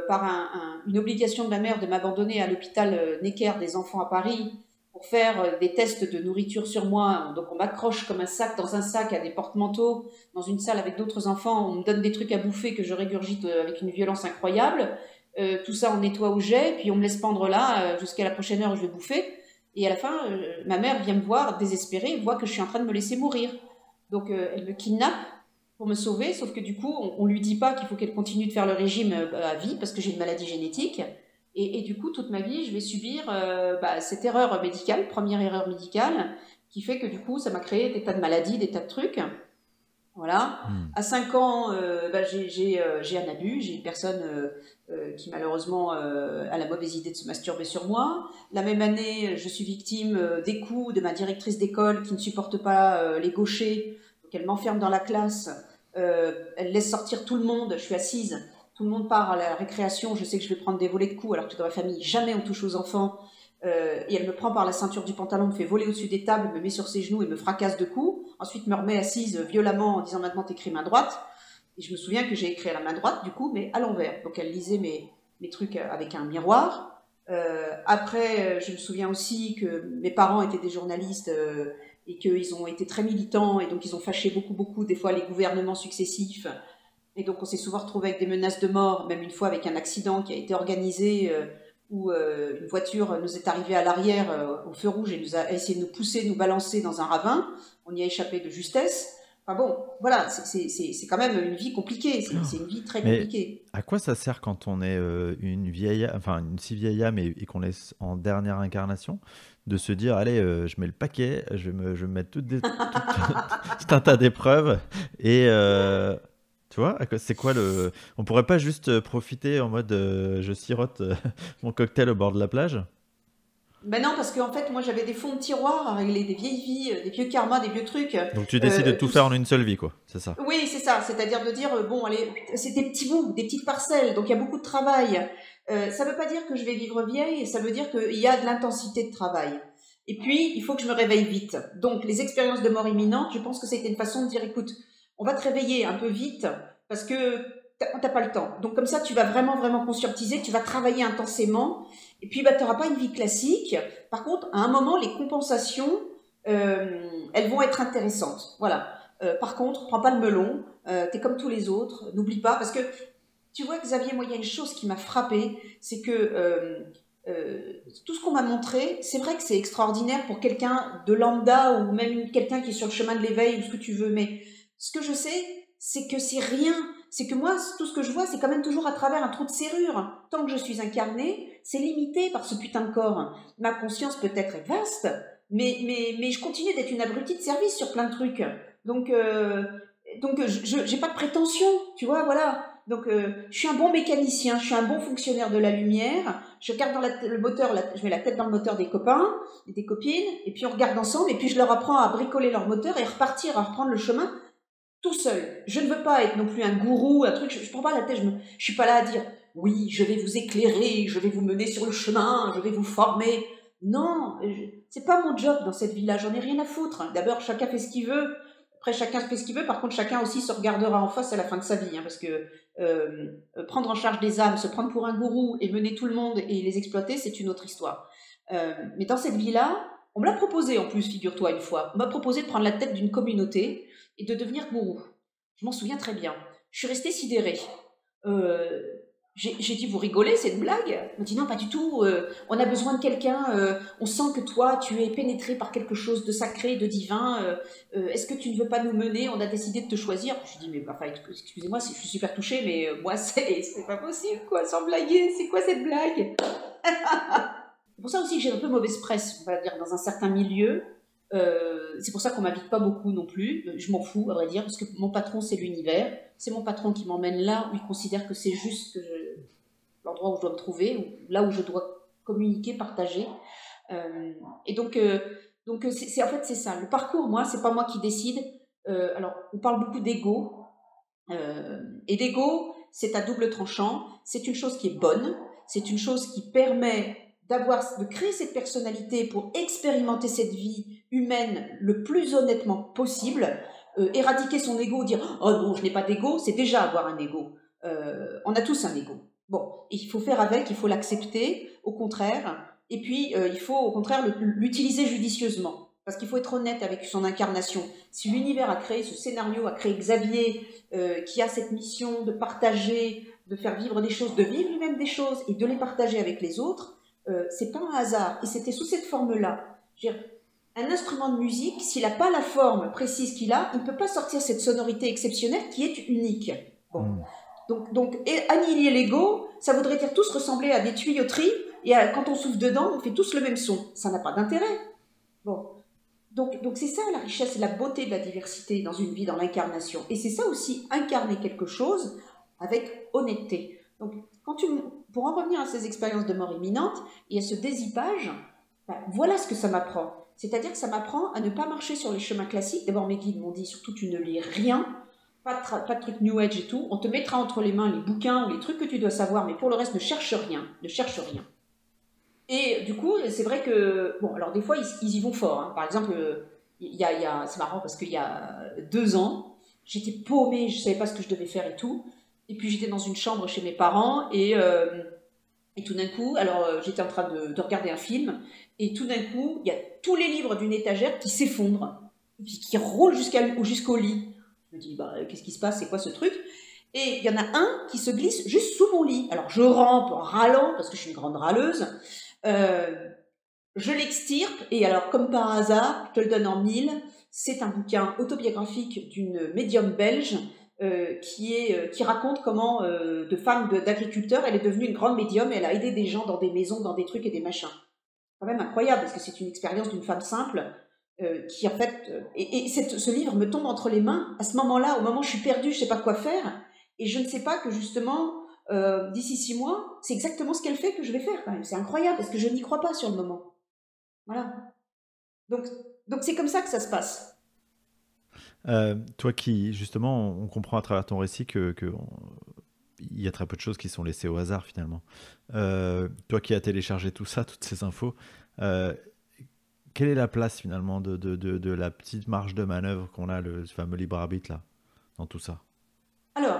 par une obligation de ma mère de m'abandonner à l'hôpital Necker des enfants à Paris pour faire des tests de nourriture sur moi. Donc on m'accroche comme un sac dans un sac à des porte-manteaux dans une salle avec d'autres enfants. On me donne des trucs à bouffer que je régurgite avec une violence incroyable. Tout ça on nettoie au jet, puis on me laisse pendre là jusqu'à la prochaine heure où je vais bouffer. Et à la fin, ma mère vient me voir désespérée, voit que je suis en train de me laisser mourir. Donc elle me kidnappe pour me sauver, sauf que du coup, on lui dit pas qu'il faut qu'elle continue de faire le régime à vie parce que j'ai une maladie génétique. Et du coup, toute ma vie, je vais subir cette erreur médicale, première erreur médicale, qui fait que du coup, ça m'a créé des tas de maladies, des tas de trucs. Voilà. À 5 ans, j'ai un abus, j'ai une personne qui malheureusement a la mauvaise idée de se masturber sur moi. La même année, je suis victime des coups de ma directrice d'école qui ne supporte pas les gauchers, donc elle m'enferme dans la classe, elle laisse sortir tout le monde, je suis assise, tout le monde part à la récréation, je sais que je vais prendre des volets de coups alors que dans ma famille, jamais on touche aux enfants. Et elle me prend par la ceinture du pantalon, me fait voler au-dessus des tables, me met sur ses genoux et me fracasse de coups. Ensuite me remet assise violemment en disant maintenant t'écris main droite. Et je me souviens que j'ai écrit à la main droite du coup, mais à l'envers. Donc elle lisait mes trucs avec un miroir. Après, je me souviens aussi que mes parents étaient des journalistes et qu'ils ont été très militants et donc ils ont fâché beaucoup des fois les gouvernements successifs. Et donc on s'est souvent retrouvé avec des menaces de mort, même une fois avec un accident qui a été organisé où une voiture nous est arrivée à l'arrière au feu rouge et nous a essayé de nous pousser, nous balancer dans un ravin. On y a échappé de justesse. Enfin bon, voilà, c'est quand même une vie compliquée, c'est une vie très Mais compliquée. à quoi ça sert quand on est une si vieille âme et qu'on est en dernière incarnation de se dire, allez, je mets le paquet, je vais me mettre tout un tas d'épreuves. Et tu vois, c'est quoi le... On pourrait pas juste profiter en mode, je sirote mon cocktail au bord de la plage? Ben non, parce qu'en fait, moi, j'avais des fonds de tiroir à régler, des vieilles vies, des vieux karmas, des vieux trucs. Donc tu décides de tout Tout, faire en une seule vie, quoi. C'est ça. oui, c'est ça. C'est-à-dire de dire, bon, allez, c'est des petits bouts, des petites parcelles, donc il y a beaucoup de travail. Ça veut pas dire que je vais vivre vieille, ça veut dire qu'il y a de l'intensité de travail. Et puis, il faut que je me réveille vite. Donc, les expériences de mort imminente, je pense que c'était une façon de dire, écoute, on va te réveiller un peu vite parce que t'as pas le temps. Donc, comme ça, tu vas vraiment, vraiment conscientiser, tu vas travailler intensément. Et puis, bah, tu n'auras pas une vie classique. Par contre, à un moment, les compensations, elles vont être intéressantes. Voilà. Par contre, prends pas le melon, t'es comme tous les autres, n'oublie pas, parce que tu vois, Xavier, moi, il y a une chose qui m'a frappée, c'est que tout ce qu'on m'a montré, c'est vrai que c'est extraordinaire pour quelqu'un de lambda ou même quelqu'un qui est sur le chemin de l'éveil ou ce que tu veux, mais ce que je sais, c'est que c'est rien. C'est que moi, tout ce que je vois, c'est quand même toujours à travers un trou de serrure. Tant que je suis incarnée, c'est limité par ce putain de corps. Ma conscience peut-être est vaste, mais je continue d'être une abrutie de service sur plein de trucs. Donc, je j'ai pas de prétention, tu vois, voilà. Donc, je suis un bon mécanicien, je suis un bon fonctionnaire de la lumière. Je regarde dans le moteur, je mets la tête dans le moteur des copains et des copines, et puis on regarde ensemble, et puis je leur apprends à bricoler leur moteur et repartir, à reprendre le chemin tout seul. Je ne veux pas être non plus un gourou, un truc. Je prends pas la tête. Je suis pas là à dire oui, je vais vous éclairer, je vais vous mener sur le chemin, je vais vous former. Non, c'est pas mon job dans cette vie-là. J'en ai rien à foutre. D'abord, chacun fait ce qu'il veut. Après, chacun fait ce qu'il veut. Par contre, chacun aussi se regardera en face à la fin de sa vie, hein, parce que prendre en charge des âmes, se prendre pour un gourou et mener tout le monde et les exploiter, c'est une autre histoire. Mais dans cette vie-là, on me l'a proposé en plus, figure-toi, une fois. On m'a proposé de prendre la tête d'une communauté et de devenir gourou. Je m'en souviens très bien. Je suis restée sidérée. J'ai dit, vous rigolez, c'est une blague? On m'a dit, non, pas du tout. On a besoin de quelqu'un. On sent que toi, tu es pénétré par quelque chose de sacré, de divin. Est-ce que tu ne veux pas nous mener? On a décidé de te choisir. Je dis, mais enfin, excusez-moi, je suis super touchée, mais moi, c'est pas possible, quoi, sans blaguer. C'est quoi cette blague? C'est pour ça aussi que j'ai un peu mauvaise presse, on va dire, dans un certain milieu. C'est pour ça qu'on m'invite pas beaucoup non plus. Je m'en fous, à vrai dire, parce que mon patron, c'est l'univers. C'est mon patron qui m'emmène là où il considère que c'est juste l'endroit où je dois me trouver, ou là où je dois communiquer, partager. Et donc, en fait, c'est ça. Le parcours, moi, c'est pas moi qui décide. Alors, on parle beaucoup d'ego. Et d'ego, c'est à double tranchant. C'est une chose qui est bonne. C'est une chose qui permet de créer cette personnalité pour expérimenter cette vie humaine le plus honnêtement possible, éradiquer son ego, dire « Oh non, je n'ai pas d'ego », c'est déjà avoir un ego. On a tous un ego. Bon, il faut faire avec, il faut l'accepter, au contraire, et puis il faut au contraire l'utiliser judicieusement, parce qu'il faut être honnête avec son incarnation. Si l'univers a créé ce scénario, a créé Xavier, qui a cette mission de partager, de faire vivre des choses, de vivre lui-même des choses, et de les partager avec les autres, c'est pas un hasard. Et c'était sous cette forme-là. Un instrument de musique, s'il n'a pas la forme précise qu'il a, il ne peut pas sortir cette sonorité exceptionnelle qui est unique. Bon. Donc annihiler l'ego, ça voudrait dire tous ressembler à des tuyauteries, et quand on souffle dedans, on fait tous le même son. Ça n'a pas d'intérêt. Bon. Donc c'est ça la richesse et la beauté de la diversité dans une vie, dans l'incarnation. Et c'est ça aussi, incarner quelque chose avec honnêteté. Donc, pour en revenir à ces expériences de mort imminente et à ce dézippage, voilà ce que ça m'apprend. C'est-à-dire que ça m'apprend à ne pas marcher sur les chemins classiques. D'abord, mes guides m'ont dit, surtout tu ne lis rien, pas de trucs New Age et tout. On te mettra entre les mains les bouquins ou les trucs que tu dois savoir, mais pour le reste, ne cherche rien. Et du coup, c'est vrai que, bon, alors des fois, ils y vont fort. Hein. Par exemple, c'est marrant parce qu'il y a 2 ans, j'étais paumée, je ne savais pas ce que je devais faire et tout. Et puis j'étais dans une chambre chez mes parents et tout d'un coup, alors j'étais en train de regarder un film et tout d'un coup, il y a tous les livres d'une étagère qui s'effondrent et puis qui roulent jusqu'au lit. Je me dis, qu'est-ce qui se passe? C'est quoi ce truc? Et il y en a un qui se glisse juste sous mon lit. Alors je rampe en râlant parce que je suis une grande râleuse. Je l'extirpe et alors comme par hasard, je te le donne en 1000, c'est un bouquin autobiographique d'une médium belge qui raconte comment, de femme d'agriculteur, elle est devenue une grande médium et elle a aidé des gens dans des maisons, dans des trucs et des machins. quand même incroyable, parce que c'est une expérience d'une femme simple qui, en fait... ce livre me tombe entre les mains à ce moment-là, au moment où je suis perdue, je ne sais pas quoi faire, et je ne sais pas que justement, d'ici 6 mois, c'est exactement ce qu'elle fait que je vais faire quand même. C'est incroyable, parce que je n'y crois pas sur le moment. Voilà. Donc, donc c'est comme ça que ça se passe. Toi qui, justement, on comprend à travers ton récit il y a très peu de choses qui sont laissées au hasard finalement. Toi qui as téléchargé tout ça, toutes ces infos, euh, quelle est la place finalement de la petite marge de manœuvre qu'on a, le fameux libre arbitre là, dans tout ça? Alors,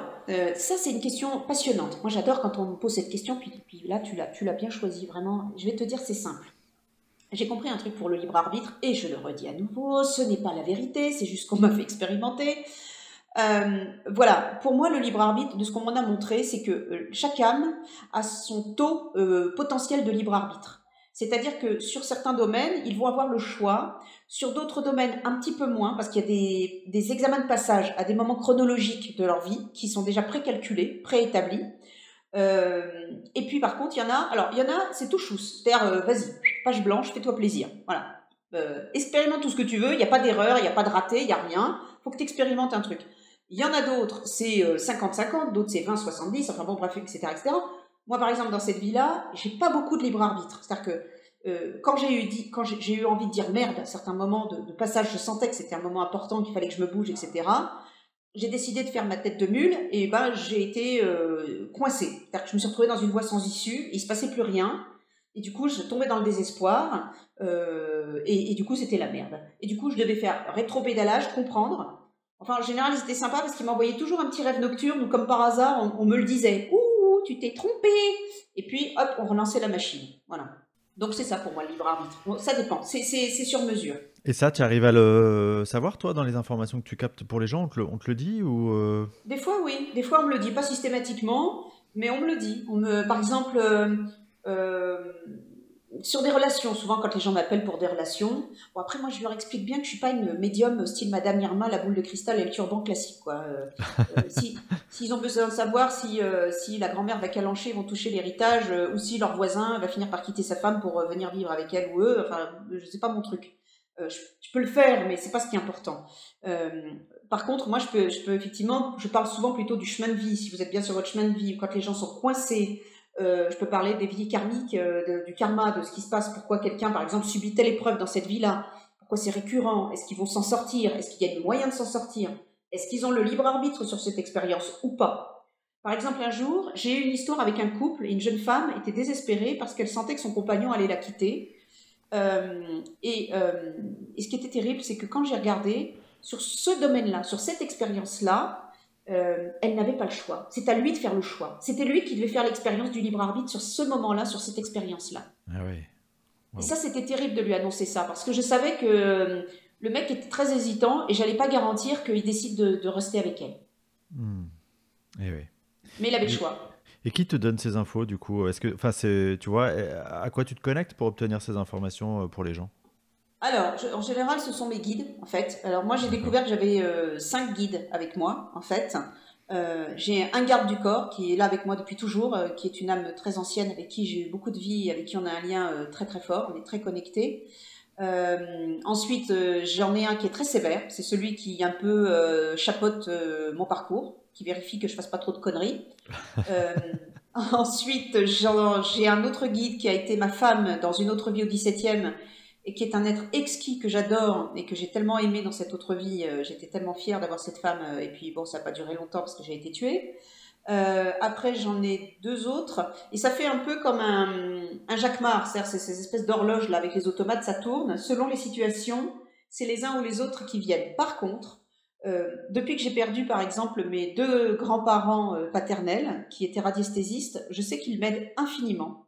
ça, c'est une question passionnante. Moi, j'adore quand on me pose cette question, puis là, tu l'as bien choisi, vraiment. Je vais te dire, c'est simple. J'ai compris un truc pour le libre arbitre, et je le redis à nouveau, ce n'est pas la vérité, c'est juste qu'on m'a fait expérimenter. Voilà, pour moi, le libre arbitre, de ce qu'on m'en a montré, c'est que chaque âme a son taux potentiel de libre arbitre. C'est-à-dire que sur certains domaines, ils vont avoir le choix, sur d'autres domaines un petit peu moins, parce qu'il y a des examens de passage à des moments chronologiques de leur vie qui sont déjà précalculés, préétablis. Et puis par contre, il y en a, c'est tout chousse. C'est-à-dire, vas-y, page blanche, fais-toi plaisir. Voilà. Expérimente tout ce que tu veux, il n'y a pas d'erreur, il n'y a pas de raté, il n'y a rien. Il faut que tu expérimentes un truc. Il y en a d'autres, c'est 50-50, d'autres c'est 20-70, enfin bon, bref, etc., etc. Moi, par exemple, dans cette vie-là, j'ai pas beaucoup de libre arbitre. C'est-à-dire que quand j'ai eu envie de dire merde à certains moments de passage, je sentais que c'était un moment important, qu'il fallait que je me bouge, etc. J'ai décidé de faire ma tête de mule et ben j'ai été coincée. C'est-à-dire que je me suis retrouvée dans une voie sans issue, et il se passait plus rien. Et du coup, je tombais dans le désespoir et du coup, c'était la merde. Et du coup, je devais faire rétro-pédalage, comprendre. Enfin, en général, c'était sympa parce qu'il m'envoyait toujours un petit rêve nocturne où, comme par hasard, on me le disait. Ouh, tu t'es trompé. Et puis, hop, on relançait la machine. Voilà. Donc, c'est ça pour moi, le libre arbitre. Bon, ça dépend. C'est sur mesure. Et ça, tu arrives à le savoir, toi, dans les informations que tu captes pour les gens, on te le dit ou Des fois, oui. Des fois, on me le dit. Pas systématiquement, mais on me le dit. Par exemple, euh, sur des relations, souvent quand les gens m'appellent pour des relations, bon après moi je leur explique bien que je suis pas une médium style Madame Irma, la boule de cristal et le turban classique quoi. S'ils ont besoin de savoir si la grand-mère va calancher, ils vont toucher l'héritage, ou si leur voisin va finir par quitter sa femme pour venir vivre avec elle ou eux, enfin je sais pas mon truc. Je peux le faire, mais c'est pas ce qui est important. Euh, Par contre, moi je peux effectivement, je parle souvent plutôt du chemin de vie. Si vous êtes bien sur votre chemin de vie, quand les gens sont coincés. Je peux parler des vies karmiques, du karma, de ce qui se passe, pourquoi quelqu'un, par exemple, subit telle épreuve dans cette vie-là, pourquoi c'est récurrent, est-ce qu'ils vont s'en sortir, est-ce qu'il y a des moyens de s'en sortir, est-ce qu'ils ont le libre arbitre sur cette expérience ou pas. Par exemple, un jour, j'ai eu une histoire avec un couple et une jeune femme était désespérée parce qu'elle sentait que son compagnon allait la quitter. Et ce qui était terrible, c'est que quand j'ai regardé sur ce domaine-là, sur cette expérience-là, elle n'avait pas le choix. C'est à lui de faire le choix. C'était lui qui devait faire l'expérience du libre arbitre sur ce moment-là, sur cette expérience-là. Ah ouais. Et Wow. ça, c'était terrible de lui annoncer ça, parce que je savais que le mec était très hésitant et j'allais pas garantir qu'il décide de rester avec elle. Hmm. Eh ouais. Mais il avait le Et, choix. et qui te donne ces infos du coup? Est-ce que, enfin, tu vois, à quoi tu te connectes pour obtenir ces informations pour les gens? Alors, en général, ce sont mes guides, en fait. Alors, moi, j'ai D'accord. découvert que j'avais 5 guides avec moi, en fait. J'ai un garde du corps qui est là avec moi depuis toujours, qui est une âme très ancienne, avec qui j'ai eu beaucoup de vie, avec qui on a un lien très très fort, on est très connectés. Ensuite, j'en ai un qui est très sévère, c'est celui qui un peu chapeaute mon parcours, qui vérifie que je fasse pas trop de conneries. Euh, Ensuite, j'ai un autre guide qui a été ma femme dans une autre vie au 17e et qui est un être exquis que j'adore et que j'ai tellement aimé dans cette autre vie. J'étais tellement fière d'avoir cette femme. Et puis bon, ça n'a pas duré longtemps parce que j'ai été tuée. Après, j'en ai 2 autres. Et ça fait un peu comme un jacquemart. C'est-à-dire ces espèces d'horloges là avec les automates, ça tourne. Selon les situations, c'est les uns ou les autres qui viennent. Par contre, depuis que j'ai perdu, par exemple, mes 2 grands-parents paternels, qui étaient radiesthésistes, je sais qu'ils m'aident infiniment.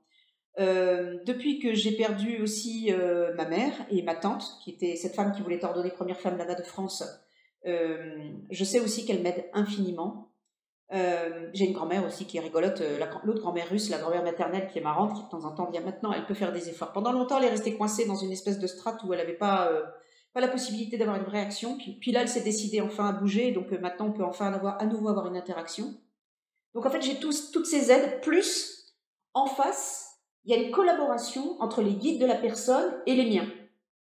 Depuis que j'ai perdu aussi ma mère et ma tante, qui était cette femme qui voulait être ordonnée première femme là-bas de France, je sais aussi qu'elle m'aide infiniment. J'ai une grand-mère aussi qui est rigolote, l'autre grand-mère russe, la grand-mère maternelle qui est marrante, qui de temps en temps vient maintenant, elle peut faire des efforts. Pendant longtemps, elle est restée coincée dans une espèce de strate où elle n'avait pas la possibilité d'avoir une réaction. Puis là, elle s'est décidée enfin à bouger, donc maintenant on peut enfin à nouveau avoir une interaction. Donc en fait, j'ai toutes ces aides, plus en face il y a une collaboration entre les guides de la personne et les miens.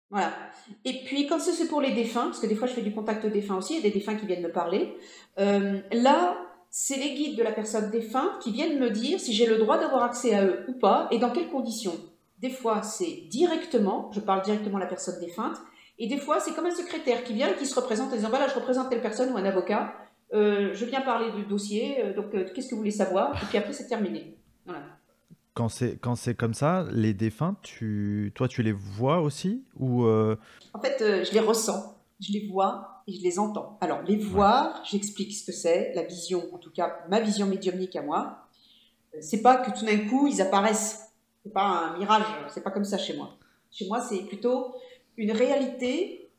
Voilà. Et puis, quand c'est pour les défunts, parce que des fois je fais du contact défunt aussi, il y a des défunts qui viennent me parler, là, c'est les guides de la personne défunte qui viennent me dire si j'ai le droit d'avoir accès à eux ou pas, et dans quelles conditions. Des fois, c'est directement, je parle directement à la personne défunte, et des fois, c'est comme un secrétaire qui vient et qui se représente en disant, voilà, je représente telle personne ou un avocat, je viens parler du dossier, donc qu'est-ce que vous voulez savoir? Et puis après, c'est terminé. Voilà. Quand c'est comme ça, les défunts, toi, tu les vois aussi ou En fait, je les ressens, je les vois et je les entends. Alors, les Ouais, voir, j'explique ce que c'est, la vision, en tout cas, ma vision médiumnique à moi. C'est pas que tout d'un coup, ils apparaissent. C'est pas un mirage, c'est pas comme ça chez moi. Chez moi, c'est plutôt une réalité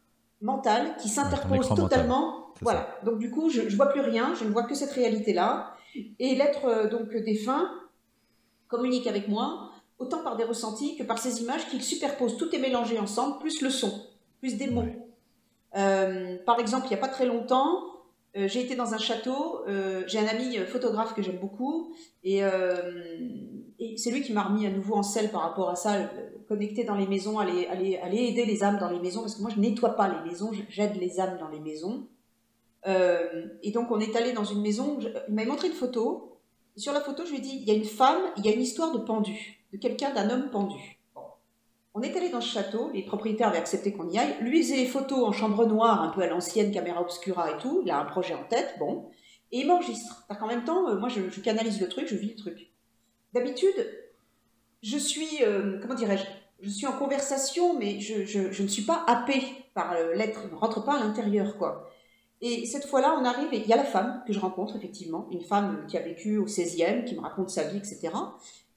mentale qui ouais, ton s'interpose écran mental, totalement. c'est ça. Voilà. Donc, du coup, je vois plus rien, je ne vois que cette réalité-là. Et l'être donc défunt communique avec moi, autant par des ressentis que par ces images qui superposent. Tout est mélangé ensemble, plus le son, plus des Ouais. mots. Par exemple, il n'y a pas très longtemps, j'ai été dans un château, j'ai un ami photographe que j'aime beaucoup, et c'est lui qui m'a remis à nouveau en selle par rapport à ça, connecter dans les maisons, aller aider les âmes dans les maisons, parce que moi je nettoie pas les maisons, j'aide les âmes dans les maisons. Et donc on est allé dans une maison, il m'a montré une photo, et sur la photo je lui ai dit, il y a une femme, il y a une histoire de pendu, de quelqu'un, d'un homme pendu. Bon. On est allé dans ce château, les propriétaires avaient accepté qu'on y aille. Lui, il faisait les photos en chambre noire, un peu à l'ancienne, caméra obscura et tout. Il a un projet en tête, bon. Et il m'enregistre. Parce qu'en même temps, moi, je canalise le truc, je vis le truc. D'habitude, je suis, comment dirais-je, je suis en conversation, mais je ne suis pas happée par l'être, je ne rentre pas à l'intérieur, quoi. Et cette fois-là, on arrive, et il y a la femme que je rencontre, effectivement, une femme qui a vécu au 16e, qui me raconte sa vie, etc.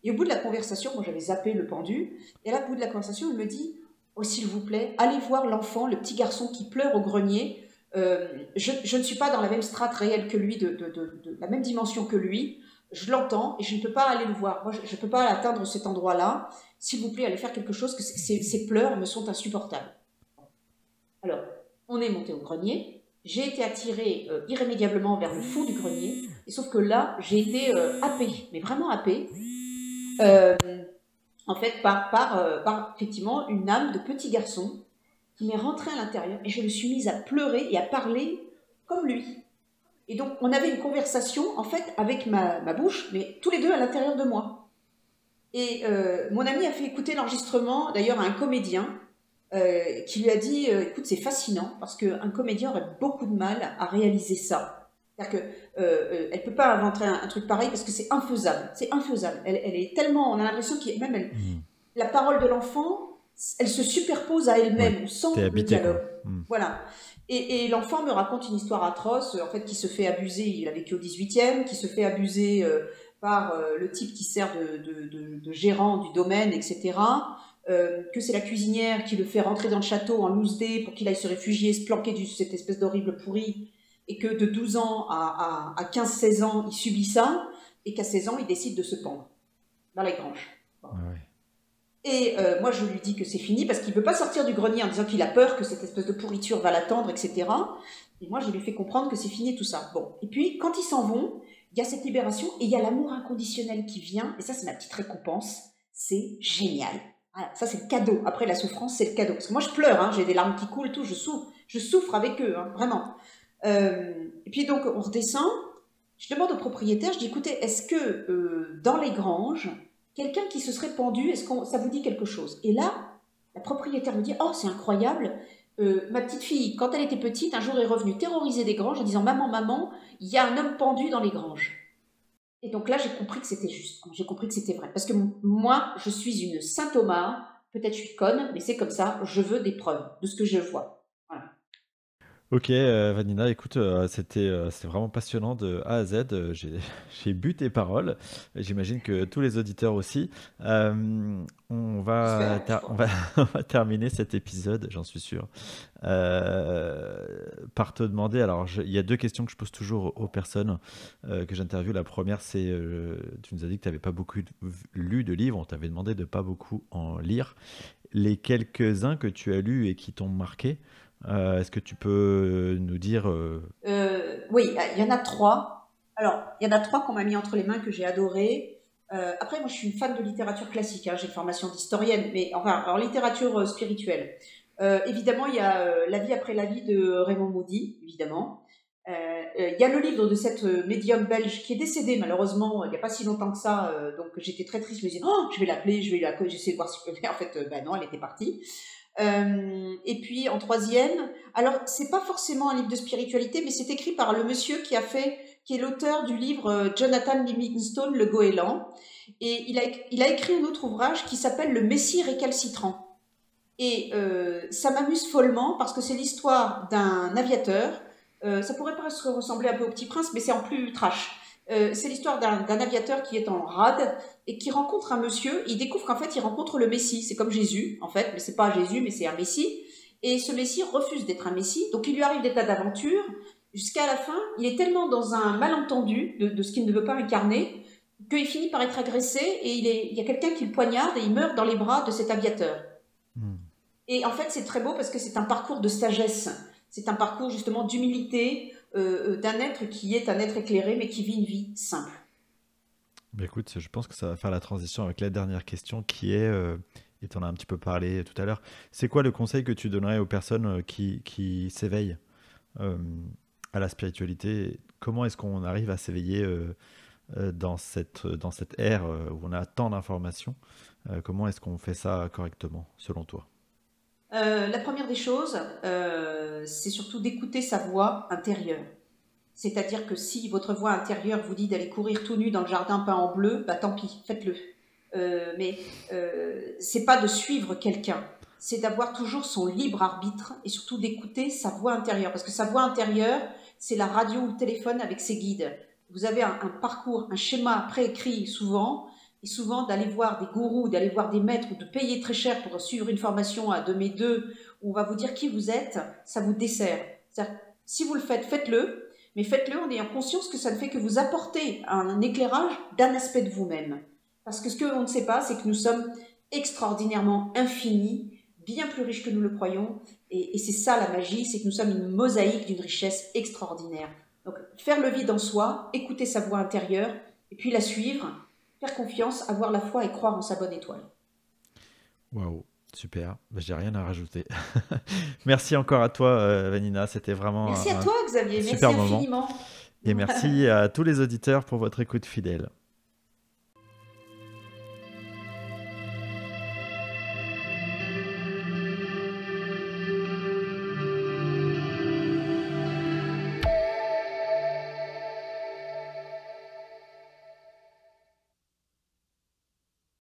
Et au bout de la conversation, moi j'avais zappé le pendu, et là, au bout de la conversation, elle me dit, oh, s'il vous plaît, allez voir l'enfant, le petit garçon qui pleure au grenier. Je ne suis pas dans la même strate réelle que lui, de la même dimension que lui. Je l'entends et je ne peux pas aller le voir. Moi, je ne peux pas atteindre cet endroit-là. S'il vous plaît, allez faire quelque chose, que ces pleurs me sont insupportables. Alors, on est monté au grenier. J'ai été attirée irrémédiablement vers le fond du grenier. Et sauf que là, j'ai été happée, mais vraiment happée. Euh, en fait, par effectivement une âme de petit garçon qui m'est rentrée à l'intérieur et je me suis mise à pleurer et à parler comme lui. Et donc, on avait une conversation, en fait, avec ma bouche, mais tous les deux à l'intérieur de moi. Et mon ami a fait écouter l'enregistrement, d'ailleurs, à un comédien, qui lui a dit écoute, c'est fascinant, parce qu'un comédien aurait beaucoup de mal à réaliser ça. C'est-à-dire qu'elle ne peut pas inventer un truc pareil, parce que c'est infaisable. C'est infaisable. Elle est tellement... On a l'impression qu'il même la parole de l'enfant, elle se superpose à Ouais, elle-même, t'es sans le habité quoi. dialogue. Voilà. Et l'enfant me raconte une histoire atroce, en fait, qui se fait abuser, il a vécu au 18e, qui se fait abuser par le type qui sert de gérant du domaine, etc. Que c'est la cuisinière qui le fait rentrer dans le château en loose day pour qu'il aille se réfugier, se planquer de cette espèce d'horrible pourri, et que de 12 ans à 15-16 ans, il subit ça, et qu'à 16 ans, il décide de se pendre dans les granges. Bon. Ouais. Et moi, je lui dis que c'est fini parce qu'il ne peut pas sortir du grenier en disant qu'il a peur que cette espèce de pourriture va l'attendre, etc. Et moi, je lui fais comprendre que c'est fini tout ça. Bon. Et puis, quand ils s'en vont, il y a cette libération et il y a l'amour inconditionnel qui vient. Et ça, c'est ma petite récompense. C'est génial. Voilà, ça, c'est le cadeau. Après, la souffrance, c'est le cadeau. Parce que moi, je pleure, hein, j'ai des larmes qui coulent et tout. Je souffre avec eux, hein, vraiment. Et puis, donc, on redescend. Je demande au propriétaire, je dis, écoutez, est-ce que dans les granges, quelqu'un qui se serait pendu, est-ce que ça vous dit quelque chose? Et là, la propriétaire me dit, oh, c'est incroyable, ma petite fille, quand elle était petite, un jour est revenue terroriser des granges en disant, maman, maman, il y a un homme pendu dans les granges. Et donc là, j'ai compris que c'était juste, j'ai compris que c'était vrai. Parce que moi, je suis une Saint-Thomas, peut-être je suis conne, mais c'est comme ça, je veux des preuves de ce que je vois. Voilà. Ok, Vanina, écoute, c'était vraiment passionnant de A à Z. J'ai bu tes paroles. J'imagine que tous les auditeurs aussi. On va, J'espère. on va, on va terminer cet épisode, j'en suis sûr, par te demander. Alors, il y a deux questions que je pose toujours aux personnes que j'interviewe. La première, c'est, tu nous as dit que tu n'avais pas beaucoup lu de livres. On t'avait demandé de pas beaucoup en lire. Les quelques-uns que tu as lus et qui t'ont marqué. Est-ce que tu peux nous dire Oui, il y en a trois. Alors, il y en a trois qu'on m'a mis entre les mains que j'ai adoré. Après, moi, je suis une fan de littérature classique, hein. J'ai une formation d'historienne, mais enfin, en littérature spirituelle. Évidemment, il y a La vie après la vie de Raymond Moody, évidemment. Il y a le livre de cette médium belge qui est décédée malheureusement il n'y a pas si longtemps que ça, donc j'étais très triste, je me disais oh, je vais l'appeler, j'essaie de voir si je peux faire. En fait, bah non, elle était partie. Et puis en troisième, alors c'est pas forcément un livre de spiritualité, mais c'est écrit par le monsieur qui est l'auteur du livre Jonathan Livingstone, Le Goéland, et il a écrit un autre ouvrage qui s'appelle Le Messie récalcitrant. Et ça m'amuse follement parce que c'est l'histoire d'un aviateur. Ça pourrait presque ressembler un peu au Petit Prince, mais c'est en plus trash. C'est l'histoire d'un aviateur qui est en rade et qui rencontre un monsieur. Il découvre qu'en fait, il rencontre le Messie. C'est comme Jésus, en fait, mais c'est pas Jésus, mais c'est un Messie. Et ce Messie refuse d'être un Messie. Donc, il lui arrive des tas d'aventures. Jusqu'à la fin, il est tellement dans un malentendu de ce qu'il ne veut pas incarner qu'il finit par être agressé et il y a quelqu'un qui le poignarde et il meurt dans les bras de cet aviateur. Et en fait, c'est très beau parce que c'est un parcours de sagesse. C'est un parcours justement d'humilité d'un être qui est un être éclairé, mais qui vit une vie simple. Bah écoute, je pense que ça va faire la transition avec la dernière question qui est, et tu en as un petit peu parlé tout à l'heure, c'est quoi le conseil que tu donnerais aux personnes qui s'éveillent à la spiritualité? Comment est-ce qu'on arrive à s'éveiller dans cette ère où on a tant d'informations? Comment est-ce qu'on fait ça correctement, selon toi? La première des choses, c'est surtout d'écouter sa voix intérieure. C'est-à-dire que si votre voix intérieure vous dit d'aller courir tout nu dans le jardin peint en bleu, bah tant pis, faites-le. Mais c'est pas de suivre quelqu'un, c'est d'avoir toujours son libre arbitre et surtout d'écouter sa voix intérieure. Parce que sa voix intérieure, c'est la radio ou le téléphone avec ses guides. Vous avez un parcours, un schéma préécrit souvent, et souvent d'aller voir des gourous, d'aller voir des maîtres ou de payer très cher pour suivre une formation à 2 où on va vous dire qui vous êtes, ça vous dessert. Si vous le faites, faites-le, mais faites-le en ayant conscience que ça ne fait que vous apporter un éclairage d'un aspect de vous-même. Parce que ce qu'on ne sait pas, c'est que nous sommes extraordinairement infinis, bien plus riches que nous le croyons, et c'est ça la magie, c'est que nous sommes une mosaïque d'une richesse extraordinaire. Donc faire le vide en soi, écouter sa voix intérieure, et puis la suivre, faire confiance, avoir la foi et croire en sa bonne étoile. Waouh, super. J'ai rien à rajouter. Merci encore à toi, Vanina. C'était vraiment merci à toi, Xavier. super Merci moment. infiniment. Et merci à tous les auditeurs pour votre écoute fidèle.